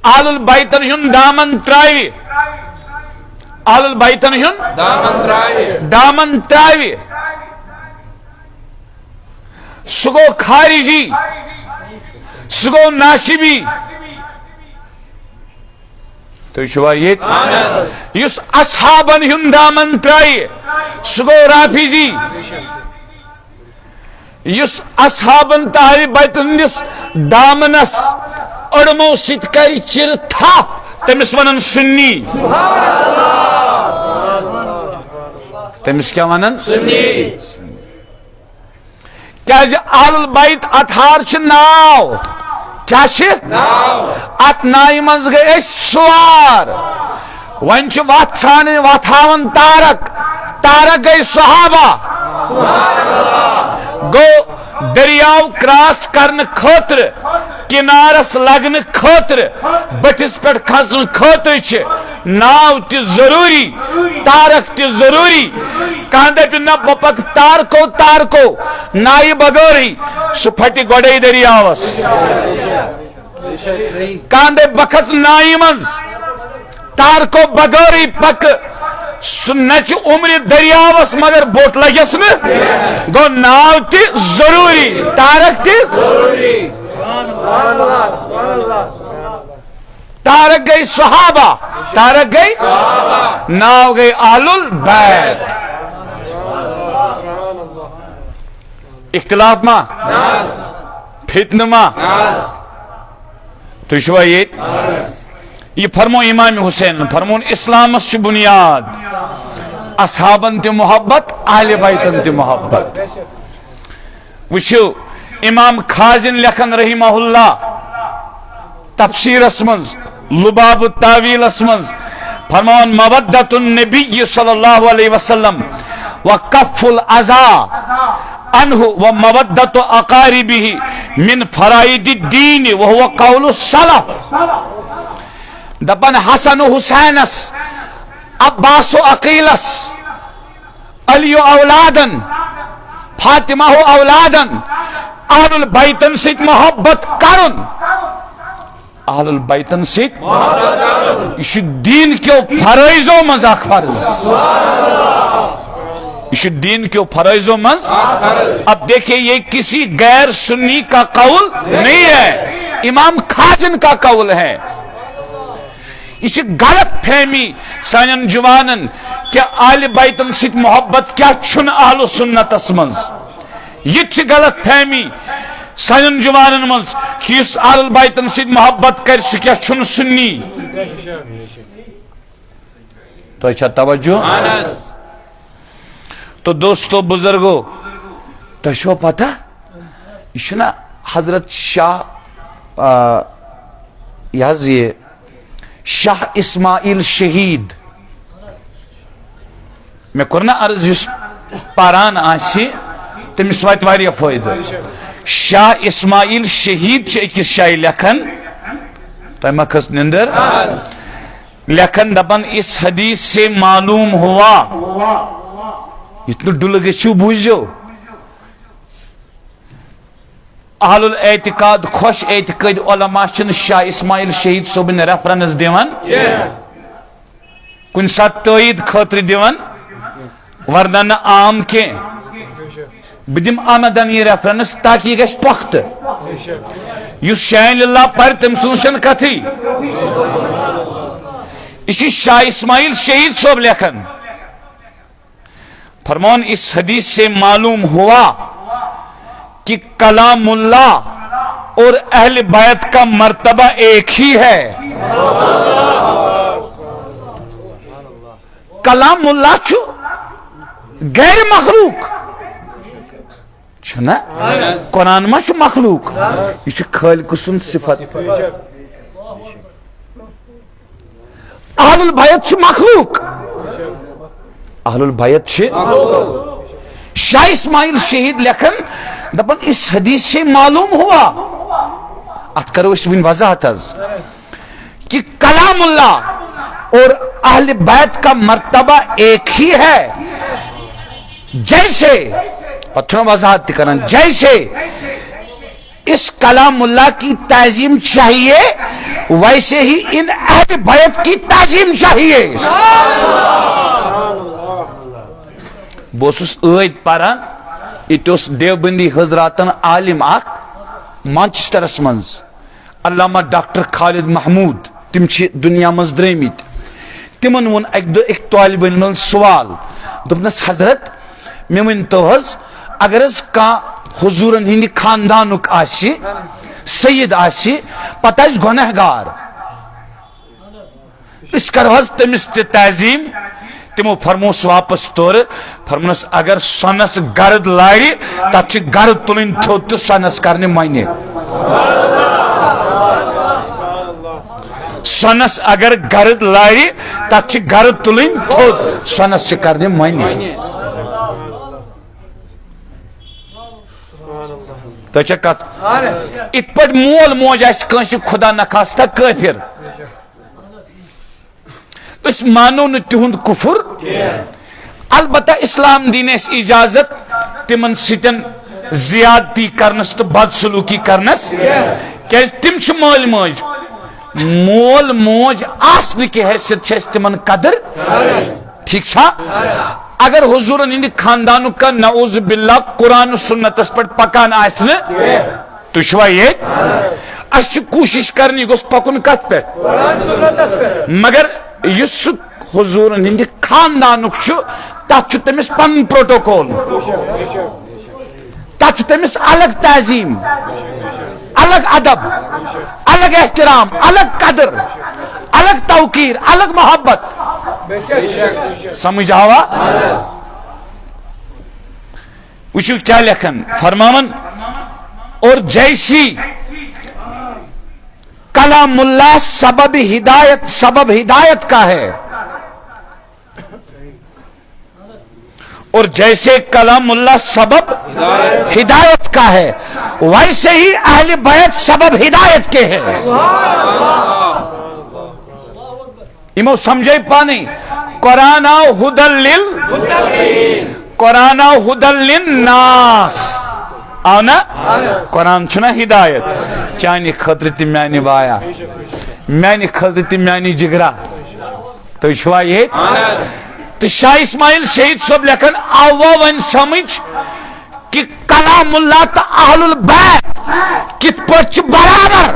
اہل البیتن ہند دامن تراوِ اہل البیتن ہند دامن تراوِ سُہ گوٚو خارجی سُہ گوٚو ناشبی تُہۍ چھِوا ییٚتہِ یُس اصحابن ہُنٛد دامن ترایہِ سُہ گوٚو رافضی یُس اصحابن تہٕ اہلِ بیتن ہٕنٛدِس دامنس أڑمو سۭتۍ کرِ چِرٕ تھپھ تٔمِس ونان سُنی تٔمِس کیٛاہ ونان کیازِ اہل البیت اطہار چھُ ناو کیا چھِ اتھ ناوِ منٛز گٔے أسۍ سوار وۄنۍ چھُ وتھ ژھانڈٕنۍ وتھ ہاوان تارک تارک گٔے صحابہ گوٚو دریاو کراس کرنہٕ خٲطرٕ کنارس لگنہٕ خٲطرٕ بٔٹھِس پٮ۪ٹھ کھسنہٕ خٲطرٕ چھِ ناو تہِ ضروٗری تارک تہِ ضروٗری کانٛہہ دپہِ نہ بہٕ پکہٕ تارکو نایہِ بغٲرٕے سُہ پھٹہِ گۄڈے دریاوس کانٛہہ دپہِ بہٕ کھسہٕ نایہِ منٛز تارکو بغٲرٕے پکہٕ سُہ نژِ عمرِ دریاوس مگر بوٚٹھ لگٮ۪س نہٕ گوٚو ناو تہِ ضروٗری تارک تہِ تارک گئی صحابہ، تارک گئی ناو گئی اہل البیت. اختلاف ما فتنہ ما تو شوا یہ فرمو امام حسین فرمون اسلامس چھ بنیاد اصحابن تی محبت اہل بیتن تی محبت. وچھو امام خازن لکھن رحمہ اللہ تفسیر اسمنز لباب التاویل اسمنز فرمان مودت النبی صلی اللہ علیہ وسلم وکف العزا عنہ ومودت اقاربہ من فرائد الدین وهو قول السلف. دپن حسن و حسینس عباس و عقیلس علی و اولادن فاطمہ و اولادن اہل البیتن سیت محبت کرن. اہل البیتن سیت یہ دین کیو فرائضوں مز اخ فرض، یہ دین کیو فرائضوں مز. اب دیکھیں یہ کسی غیر سنی کا قول نہیں ہے، امام خازن کا قول ہے. یہ غلط فہمی سانن جوانن کہ اہل بیتن سیت محبت کیا چھن اہل سنت اسمنز. یہ غلط فہمی سانن جوانن منز کہ اس اہل بیتن سیت محبت کر سہ کیا چھن سنی. تو اچھا توجہ. تو دوستو بزرگو تشو پتہ یہ نا حضرت شاہ یہ شاہ اسماعیل شہید میں کرنا عرض اس پاران آسی تمس وات واریاہ فائدہ. شاہ اسماعیل شہید چھ اکس شاہ لکھن تو مکھس نندر لکھن دپن اس حدیث سے معلوم ہوا اتنا ڈل گھو بوجھو اہل الاعتقاد خوش اعتقاد علماء چھ شاہ اسماعیل شہید صوبن ریفرنس دیوان کن سات تائید خاطر دیوان ورنہ عام کے بدم آمدن یہ ریفرنس تاکہ یہ گش پخت یس شاہین اللہ پر تم سوشن کتھی یہ شاہ اسماعیل شہید صوب لکھن فرمان اس حدیث سے معلوم ہوا کہ کلام اللہ اور اہل بیت کا مرتبہ ایک ہی ہے. کلام اللہ چھو غیر مخلوق چھنا قرآن ما چھو مخلوق یہ چھو خالق سن صفت. اہل البیت چھو مخلوق اہل البیت چھے. شاہ اسماعیل شہید لکھن دپن اس حدیث سے معلوم ہوا ات کرو اس ون وضاحت کہ کلام اللہ اور اہل بیت کا مرتبہ ایک ہی ہے. جیسے پتھروں وضاحت کرن جیسے اس کلام اللہ کی تعظیم چاہیے ویسے ہی ان اہل بیت کی تعظیم چاہیے. بوسس عید پران اتوس دیوبندی حضراتن عالم اخ مانچسٹرس منز علامہ ڈاکٹر خالد محمود تم چھ دنیا مز درمت تمن ون اک دہ ایک طالب علم سوال دپنس حضرت مے ون تو حض اگر حض کان حضورن ہند خاندانک آسی سید آسی پتہ اس گنہگار اس کر حض تمس تہ تعظیم. تمو فرموس واپس طور فرموس اگر سنس گرد لاری تب چھ گرد تلن تھوت تو سنس کرنے معنی. سنس اگر گرد لاری تب چھ گرد تلن تھوت سنس چھ کرنے معنی. تو چھ کت ات پٹ مول موج آس کنس خدا نخواستہ کافر اس مانو نہ تہند کفر البتہ اسلام دین اس اجازت تمن ستن زیادتی کرنس تو بد سلوکی کرنس کہ تم چھ مول موج مول موج آسن کی حیثیت چھ تمن قدر ٹھیک چھا. اگر حضورن ہند خاندانو کا نعوذ باللہ قرآن و سنت اس پر پکان آسن تو شوا یہ اس کوشش کرنی گوس پکن کت پہ مگر اس حضور ہند خاندانک تک تمس پن پروٹوکول تک تمس الگ تعظیم الگ ادب الگ احترام الگ قدر الگ توقیر الگ محبت سمجھ آوا وچو کیا لکھن فرماون اور جیسی کلام اللہ سبب ہدایت کا ہے اور جیسے کلام اللہ سبب ہدایت کا ہے ویسے ہی اہل بیت سبب ہدایت کے ہیں امو سمجھے پانی قرآن ہدل للناس آنا قرآن چھنا ہدایت چانی خطر تی میانی بایا میانی خطر تی میانی جگرہ تو شوا یہ تو شاہ اسماعیل شہید صاحب لکھن آوا ون سمجھ کہ کلام اللہ تا اہل البیت کت پچ برابر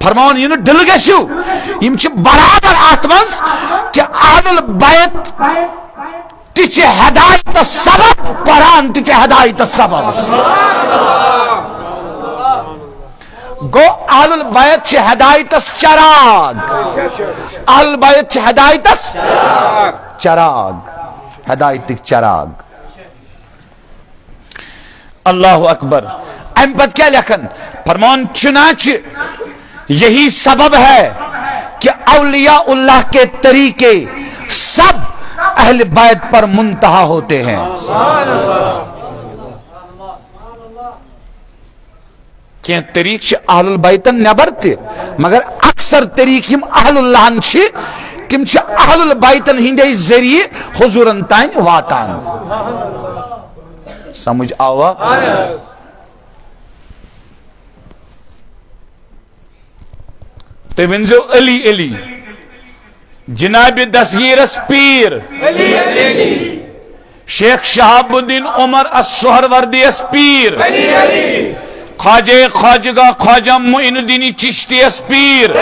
فرماؤن یہ دل گشو یم چھ برابر آتمنز کہ اہل البیت تیچ ہدایت سبب قرآن تیچ ہدایت سبب گو اہل البیت چھ ہدایت چراغ اہل البیت چھ ہدایت چراغ ہدایت چراغ اللہ اکبر ام پت کیا لکھن فرمان چنانچہ یہی سبب ہے کہ اولیاء اللہ کے طریقے سب اہل بیت پر منتہا ہوتے ہیں کہ طریق چھ اہل البیتن نبر تے مگر اکثر طریق یم اہل اللہ چھ تم چھ اہل البیتن ہندے ذریعے حضورن تائن واتان سمجھ آوا تو ونزو علی علی جناب دستگیرس پیر شیخ شہاب الدین عمر السہروردی اس پیر خواجہ خواجہ معین الدین چشتی اس پیر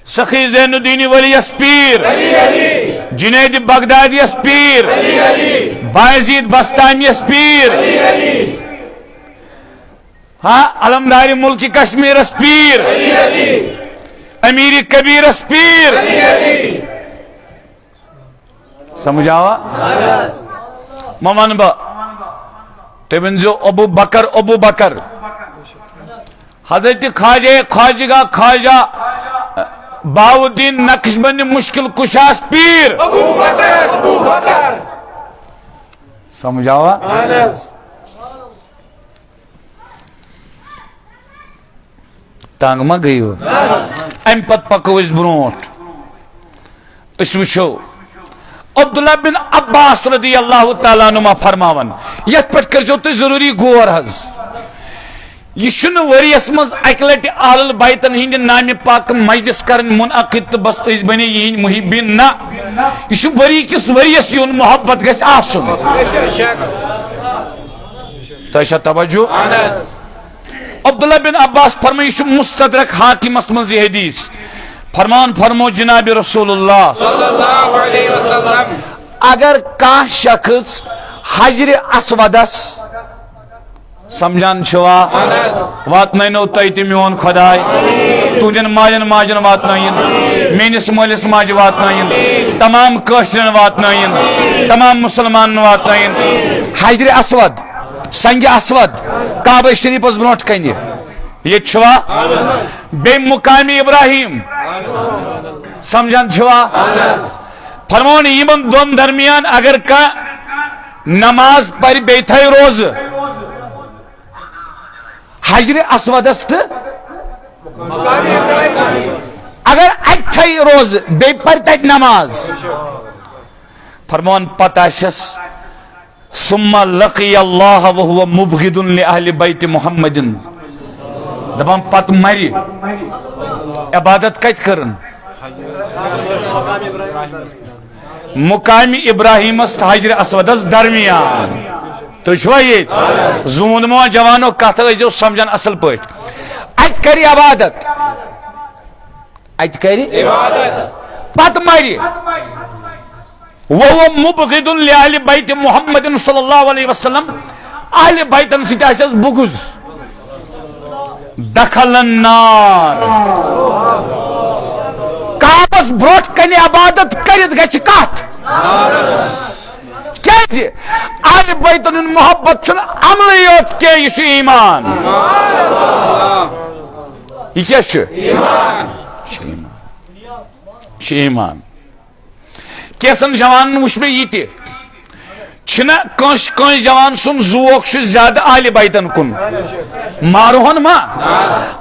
سخی زین الدین ولی اس پیر جنید بغدادی اس پیر بایزید بستانی اس پیر ہاں علمداری ملک کشمیر اس پیر امیر کبیر اس پیر سمجھ آوا ممان با تبنزو ابو بکر حضرت خواجہ باؤدین نقش بند مشکل کشاس پیر ابو بکر سمجھ آوا تانگ ما گئی ہو ام پت پکو اس برونٹ اس وچھو عبداللہ بن عباس رضی اللہ تعالیٰ نما فرماون یت پت کرجو تو ضروری غور حض یہ شن وریس مز اکلٹ اہل البیتن ہند نام پاک مجلس کرن منعقد بس اس بنی یہ محبین نا یہ وری کس وریس یون محبت گھس آسن تیشہ توجہ عبداللہ بن عباس فرمائی شو مستدرک حاکم اسمز یہ حدیث فرمان فرمو جناب رسول اللہ صلی اللہ علیہ وسلم اگر کان شخص حجر اسودس سمجھان چھوا واتنائنو تایتی میون خدای تُجن ماجن واتنائن مینس مولس ماج واتنائن تمام کشرن واتنائن تمام مسلمان واتنائن حجر اسود سنگ اسود کعبہ شریف اس بروٹ کنی یہ چھوا بے مقام ابراہیم سمجھان چھوا فرمون یمن دون درمیان اگر کا نماز پر بیٹھے روز حجر اسود است اگر اٹھے روز بے پر تک نماز فرمون پتاشس ثم لقی اللہ وهو مبغض لأہل بیت محمد دبان پت مری عبادت کت کرن مقام ابراہیم است حجر اسود درمیان تو چھوا یہ زوندمو جوانو کتھ ٲسۍزیو سمجھان اصل پٲٹھۍ اتہِ کری عبادت اتہِ کری پتہٕ مرِ وهو مبغض لأهل بيت محمد صلى الله عليه وسلم اہل بیتن سۭتۍ آسٮ۪س بغض دخل النار کعبس برٛونٛٹھ کنہِ عبادت کٔرِتھ گژھِ کتھ کیازِ اہل بیتن ہُنٛد محبت چھُنہٕ عملٕے یوت کینٛہہ یہِ چھُ ایمان یہ کیا چھُ ایمان کیسن جوان وچھ مےٚ یہِ تہِ چھُنہ کٲنٛسہِ جوان سُنٛد ذوق چھُ زیادٕ اہلِ بیتن کُن مارہون ما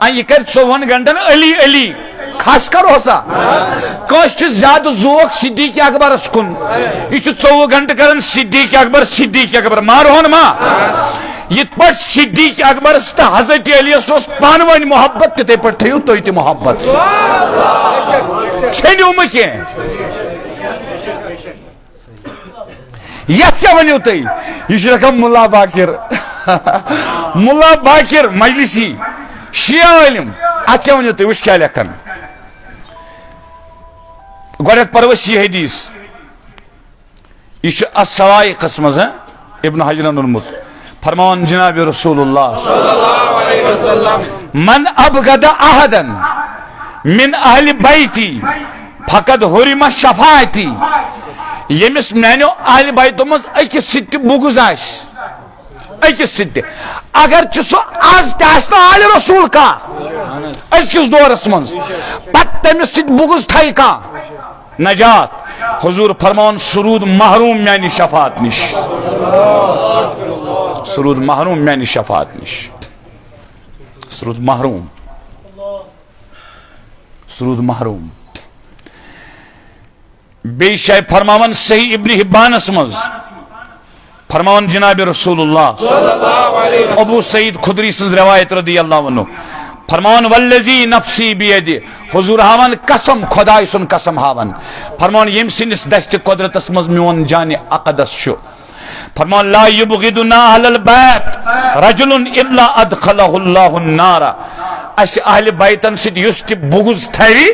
یہِ کرِ 24 گھنٹن علی علی خاص کرو سا کٲنٛسہِ چھُ زیادٕ ذوق صدیق اکبرس کُن یہِ چھُ 24 گھنٹہٕ کران صدیق اکبر مارہون ما یِتھ پٲٹھۍ صدیق اکبرس تہٕ حضرت علیس اوس پانہٕ ؤنۍ محبت تِتھے پٲٹھۍ تھٲیِو تُہۍ تہِ محبت ژھیٚنِو مہٕ کینٛہہ یتھ کیا ؤنِو تُہۍ یہِ چھُ لیکھان مُلا باقر مجلسی شیعہ عالم اتھ کیا ؤنِو تُہۍ وٕچھ کیا لیکھان گۄڈنیٚتھ پرو أسۍ یہِ حدیث یہ السوائقس مز ابن حجرن اونمت فرمان جناب رسول اللہ من ابغض احدا من اہل بیتی فقد حرم شفاعتی یمس میانو اہل بیتو مز اکس سۭتۍ بغض اکس سۭتۍ اگر سہ آز تہ اہل رسول کانٛہہ أزکِس دورس مز پتہٕ تٔمِس سۭتۍ بغض تھایہِ کانٛہہ نجات حضور فرمان سرود محروم میانی شفاعت نش سرود محروم میانی شفاعت نش سرود محروم بی شاہ فرماون صحیح ابن حبانس مز فرماون جناب رسول اللہ ابو سعید خدری سنز روایت رضی اللہ عنہ فرمان والذی نفسی بیدی حضور ہاون قسم خدای سن قسم ہاون فرمان یم سنس دست قدرتس مز میون جان اقدس چھو فرمان لا یبغضنا اہل البیت رجل الا ادخلہ اللہ النار اس اہل بیتن سۭتۍ یُس تہِ بغض تھاوِ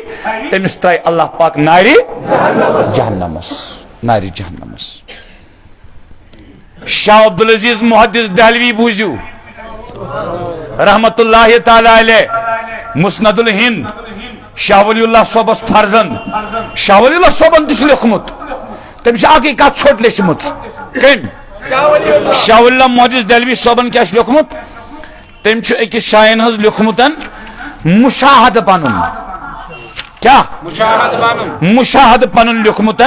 تٔمِس ترٛایہِ اللہ پاک نارِ جہنمس شاہ عبدالعزیز محدث دہلوی بوٗزِو رحمت اللہ تعالی علیہ مسند الہند شاہ ولی اللہ صوبس فرزند شاہ ولی اللہ صوبن تہ لیوکھمت تٔمِس چھِ اکٕے کتھ ژھوٚٹ لیچھمٕژ کٔمۍ شاہ ولی اللہ محدث دہلوی صوبن کیاہ چھُ لیوکھمُت تٔمۍ چھُ أکِس شاین حظ لیوکھمُت مشاہدٕ پنُن کیا مشاہدٕ پنُن لیوکھمُت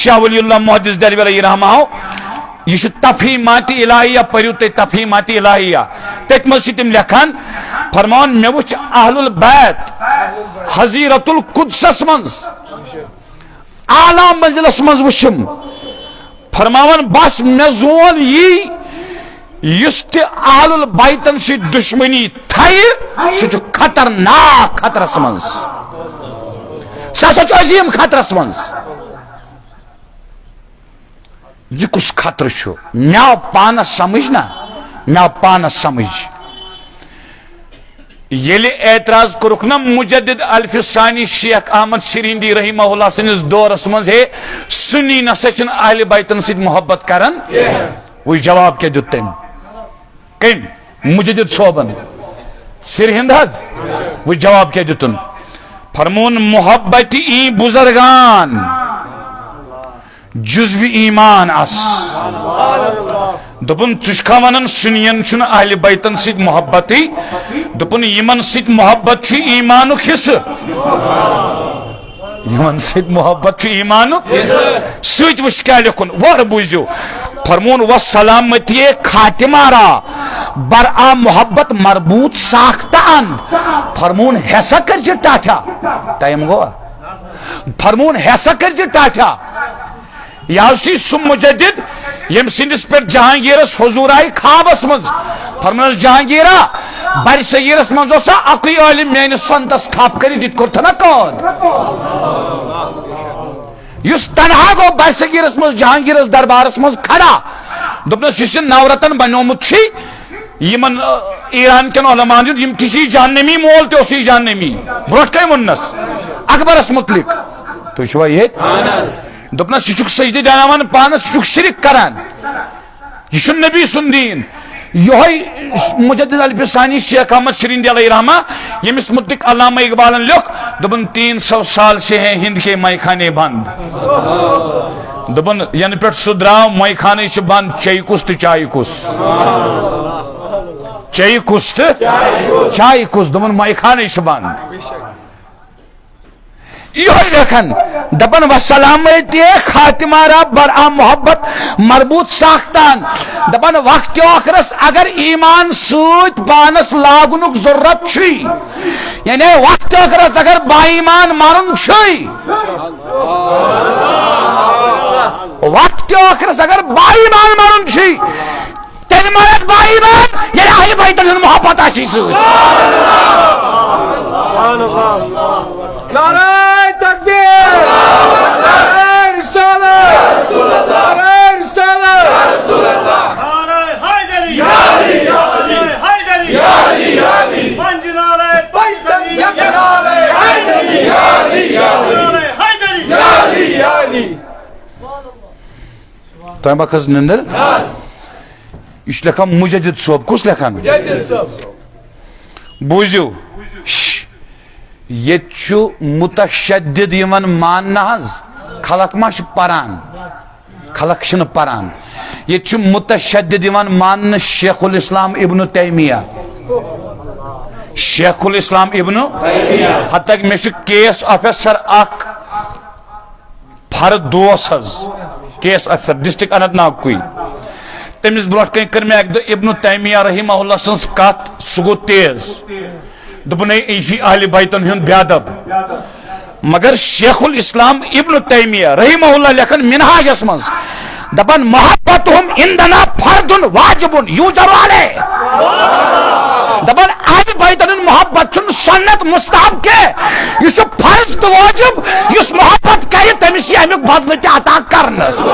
شاہ ولی اللہ محدث دہلوی علیہ رحمہ یہ تفہیمات الہیہ پریو تے تفہیمات الہیہ تت مز تم لکھان فرمان مے وچ اہل البیت حضیرت القدس مز اعلی منزلس مز وچھم فرماون بس مے زون یس تہ اہل البیتن سے دشمنی تھایہِ سُہ چھُ خطرناک خطرس مز سُہ ہسا چھُ عظیم خطرس مز یہ کس خطر چھو مے آو پانس سمجھ نا مے آو پانس سمجھ ییٚلہِ اعتراض کوٚرُکھ نا مجدد الف ثانی شیخ احمد سرہندی رحمہ اللہ سنس دورس مز ہے سنی نسا چھن اہل بیتن سۭتۍ محبت کران وہی جواب کیا دیُت تٔمۍ کٔمۍ مجدد صوبن سرہند حظ وہی جواب کیا دیُتن فرمون محبت ای بزرگان جزو ایمان اس دپن ژٕ ونان سنین چھُنہٕ اہل بیتن سۭتۍ محبتی دپن یمن سۭتۍ محبت چھُ ایمانُک حصہٕ یمن سۭتۍ محبت چھُ ایمانُک سۭتۍ وٕچھ کیٛاہ لیکھُن وارٕ بوٗزِو فرمون و سلامتی خاتمہ را برآ محبت مربوط ساختہ اند فرمون ہیسا کرجہِ ٹاٹھا ٹائم گوا فرمون ہیسا کرجہِ ٹاٹھا یہ سہ مجدد یم سندس پہ جہانگیرس حضور آئی خوابس مز فرمانس جہانگیرا بر صغیرس مز اوسا اکُے عالم میانس سنتس تھپ کر دت کورتھنا قد یس تنہا گو بر صغیرس مز جہانگیرس دربارس مز کھڑا دپنس نورتن بنومت یمن ایران کن علماء یم تھی جہنمی مول تھی جہنمی بروٹ کم ونس اکبرس متعلق تھی چھوا یہ دپنس یہ سجدہ دیان پانس یہ شرک کران یہ نبی سن دین یہ مجدد الفسانی شیخ احمد شرین علیہ رحمہ یمس متعلق علامہ اقبال لکھ دپن 300 سال سے ہیں ہند کے مائی خانے بند دپن ین پہ سہ درو مائی خانے بند چی کس تو چائے کس چی کس تو چائے کس دپن مائی خانے بند یہ دیکھن دپن وسلامتی خاتمہ را برآ محبت مربوط ساختان دپن وقت آخرس اگر ایمان سوت پانس لاگنک ضرورت چھی یعنی وقت آخرس اگر با ایمان مارن چھی وقت آخرس اگر با ایمان مارن چھی تیل مارت با ایمان یعنی اہل بیت محبت آشی سوت نعرہ تکبیر نعرہ رسالت نعرہ رسالت نعرہ حیدری یا علی یا علی حیدری یا علی یا علی پنج نعرہ حیدری یا علی یا علی یا علی حیدری یا علی یا علی تو ہم بکس نندر اس لکھا مجدد صوب کس لکھا مجدد صوب بوزیو یہ متشدد یمن ماننا خلق ما پران خلق چھ پران یہ متشدد یمن ماننا شیخ الاسلام ابن تیمیہ شیخ الاسلام ابن حتیٰ کہ میں کیس آفیسر اک فرد دوس کیس افسر ڈسٹرکٹ اننت ناگ کوئی تمس برو کن کر میں ایک ابن تیمیہ رحمہ اللہ سن کت سہ گو تیز دپن یہ اہل بیتن ہند بیادب مگر شیخ الاسلام ابن تیمیہ رحمہ اللہ لکھن منہاجس من دپن محبتہم عندنا فرد واجب یوجب علیہ دپن اہل بیتن محبت چھ سنت مستحب کے یہ فرض تو واجب اس محبت کرے تمس یہ امیک بدلہ تہ عطا کرنس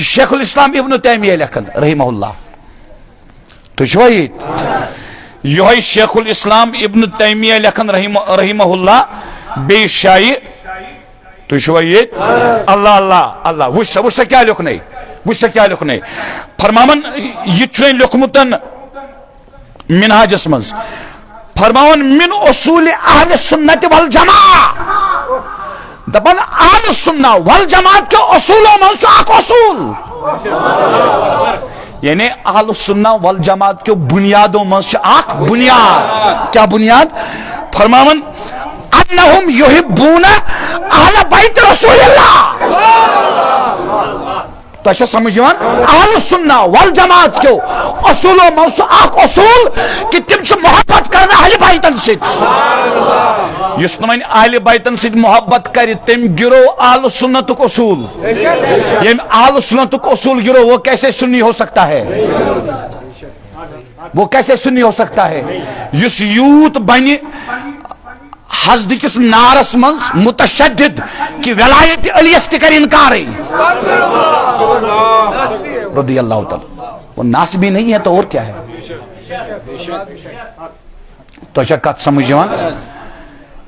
شیخ الاسلام ابن تیمیہ لکھن رحمہ اللہ تو یہ شیخ الاسلام ابن تیمیہ لکھن رحمہ اللہ بے شائی تو اللہ اللہ اللہ وچ کیا لکھنے وچ کیا لکھنے فرماون یہ چھنے لکھمتن منہاجس من فرماون من اصول اہل سنت والجماع دپن اہل سنہ والجماعت کے اصولوں من سے اک اصول یعنی اہل سنہ والجماعت کے بنیادوں میں سے اک بنیاد کیا بنیاد فرماون انہم یحبون اہل بیت رسول اللہ تو اچھا سمجھوان اہل سنہ والجماعت کے اصولوں میں سے اک اصول کہ تم سے محبت کرنا اہل بیتن سے یس نمائن اہل بیتن سے محبت کری تم گرو اہل سنت کو اصول یہ اہل سنت کو اصول گرو وہ کیسے سنی ہو سکتا ہے وہ کیسے سنی ہو سکتا ہے یس یوت بنی حضد کس نارس من متشدد کی ولایت علیس تکر انکار رضی اللہ تعالی وہ ناسبی نہیں ہے تو اور کیا ہے تو اچھا کت سمجھوان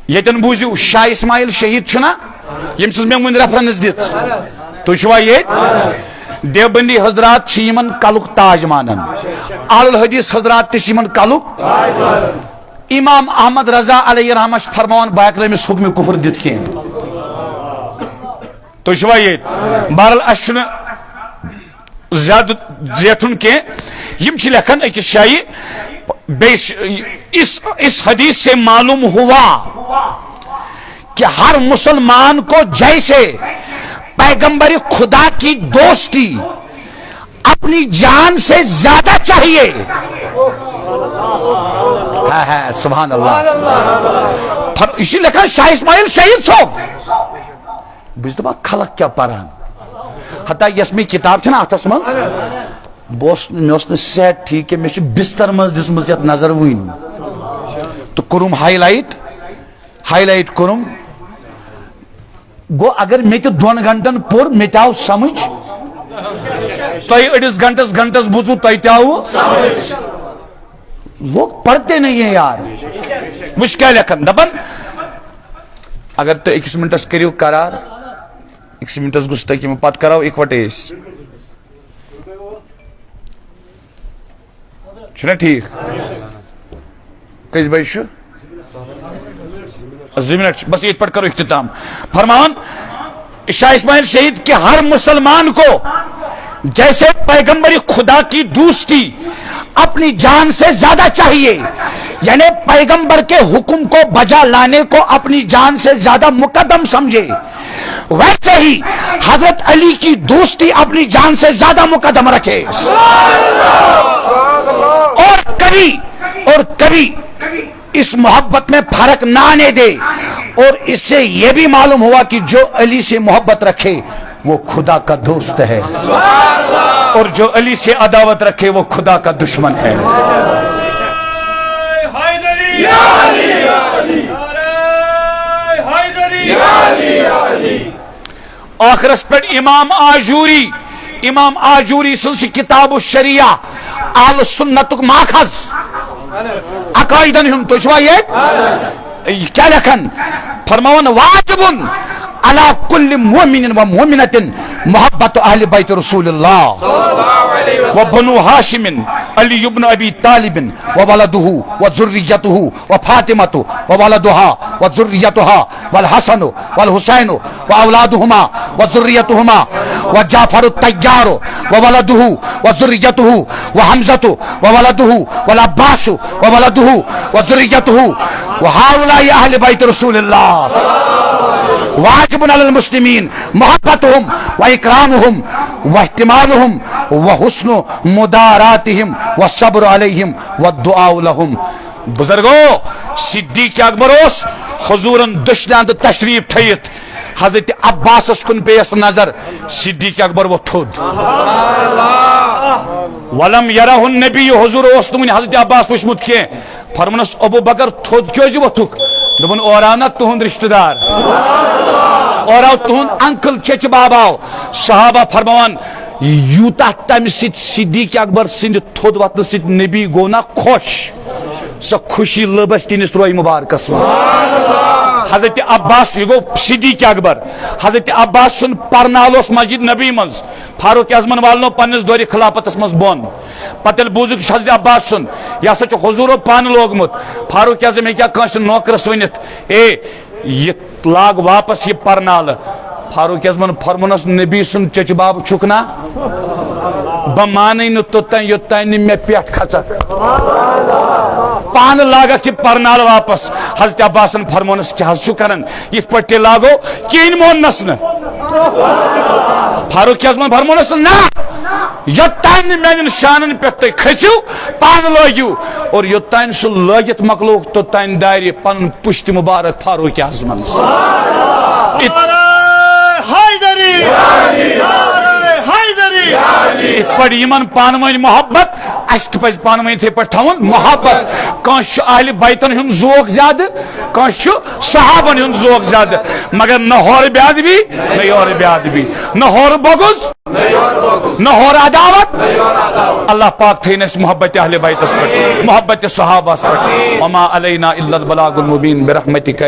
یتن بوزیو شاہ اسماعیل شہید چھنا یم سز میں ون ریفرنس دت تو چھوا یہ دیوبندی حضرات چھ یمن کلک تاج مانن اہل الحدیث حضرات تہ چھ یمن کلک امام احمد رضا علیہ رحمہ فرمان باقلمس حکم کفر دت کین تو چھوا یہ بہرحال اشن زیادہ زیتن کے یم چھ لکھن اکس شائی اس حدیث سے معلوم ہوا کہ ہر مسلمان کو جیسے پیغمبر خدا کی دوستی اپنی جان سے زیادہ چاہیے سبحان اللہ اسی لکھا شاہ اسماعیل شہید صاحب بس دپا خلق کیا پران حتیٰ یس میں کتاب چھنا اتس مز مے سیٹ ٹھیک کہ مے بستر مز دس یت نظر ون تو کرم ہائی لائٹ کرم گو اگر میں 2 گھنٹن پور میں آو سمجھ تھی اڑس گھنٹس بوزو تھی آو لوگ پڑھتے نہیں ہیں یار وچ کیا لکھن دپن اگر تو 1 منٹس کریو قرار 1 منٹس گوس تک پتہ کرو اکوٹے چھنا ٹھیک کس بجے 2 منٹ بس یہ پڑھ کرو اختتام فرمان عشاء اسماعیل شہید کہ ہر مسلمان کو جیسے پیغمبر خدا کی دوستی اپنی جان سے زیادہ چاہیے یعنی پیغمبر کے حکم کو بجا لانے کو اپنی جان سے زیادہ مقدم سمجھے ویسے ہی حضرت علی کی دوستی اپنی جان سے زیادہ مقدم رکھے اور کبھی اس محبت میں فرق نہ آنے دے اور اس سے یہ بھی معلوم ہوا کہ جو علی سے محبت رکھے وہ خدا کا دوست ہے اور جو علی سے عداوت رکھے وہ خدا کا دشمن ہے آخرس پر امام آجوری سلس کتاب الشریعہ آل سنتک ماخذ عقائدن ہم تو یہ کیا لکھن فرماون واجبن علی کل مومن و مومنت محبت اہل بیت رسول اللہ و بنو ہاشم علی ابن ابی طالب و ولدہ و ذریتہ و فاطمہ و ولدہا و ذریتہا والحسن والحسین و اولادہما و ذریتہما و جعفر الطیار و ولدہ و ذریتہ و حمزہ و ولدہ والعباس و ولدہ و ذریتہ و ہؤلاء اہل بیت رسول اللہ واجب علی المسلمین محبتهم و اکرامهم و احتمالهم و حسن مداراتهم و صبر علیہم و الدعاء لهم بزرگو صدیق اکبر اس حضورن دشناند تشریف تھیت حضرت عباس کن پیس نظر صدیق اکبر وہ تھود ولم یرہ النبی حضور اس تمہیں حضرت عباس وشمت کیے فرمانس ابو بکر تھود کیوں جو وہ تھک دبن اورانا تہند رشتہ دار اور آو تہند انکل چچ باباو صحابہ فرمان یوتا تم صدیق اکبر سند تھود وطن ست نبی گونا خوش سا خوشی لبس تینس روی مبارکس حضرت عباس یہ گو صدیق اکبر حضرت عباس سن پرنالوس مسجد نبی منز فاروق اعظمن والنو پنس دور خلافتس مز بون پتل بوزک حضرت عباس سن یہ ہسا حضورو پان لوگمت فاروق اعظم کیا کنس نوکرس ونت اے یہ لاگ واپس یہ پرنال فاروق اعظمن فرمونس نبی سن چچ باب چھکنا بہ مانے توتان یوتان مے پیٹ کھچک پان لاگا کہ پرنال واپس حضرت عباسن فرمونس کیا حض کرن یہ پٹی لاگو کین مون نسن فاروق اعظمن فرمونس نا یوتان میان شانن پہ تھی کھچو پان لوگیو اور یوتان سہ لگت مکلوک توتان داری پن پشت مبارک فاروق اعظمن پڑ یمن پانوین محبت اس پز پانوین تھے پہ تھون محبت کانس اہل بیتن ہند ذوق زیادہ کانس صحابن ہند ذوق زیادہ مگر نہ ہور بیادبی نہ یور بیادبی نہ ہور بغض نہ ہور عداوت اللہ پاک تھین اس محبت اہل بیتس پر محبت صحابہ پر وما علینا الا البلاغ المبین برحمتک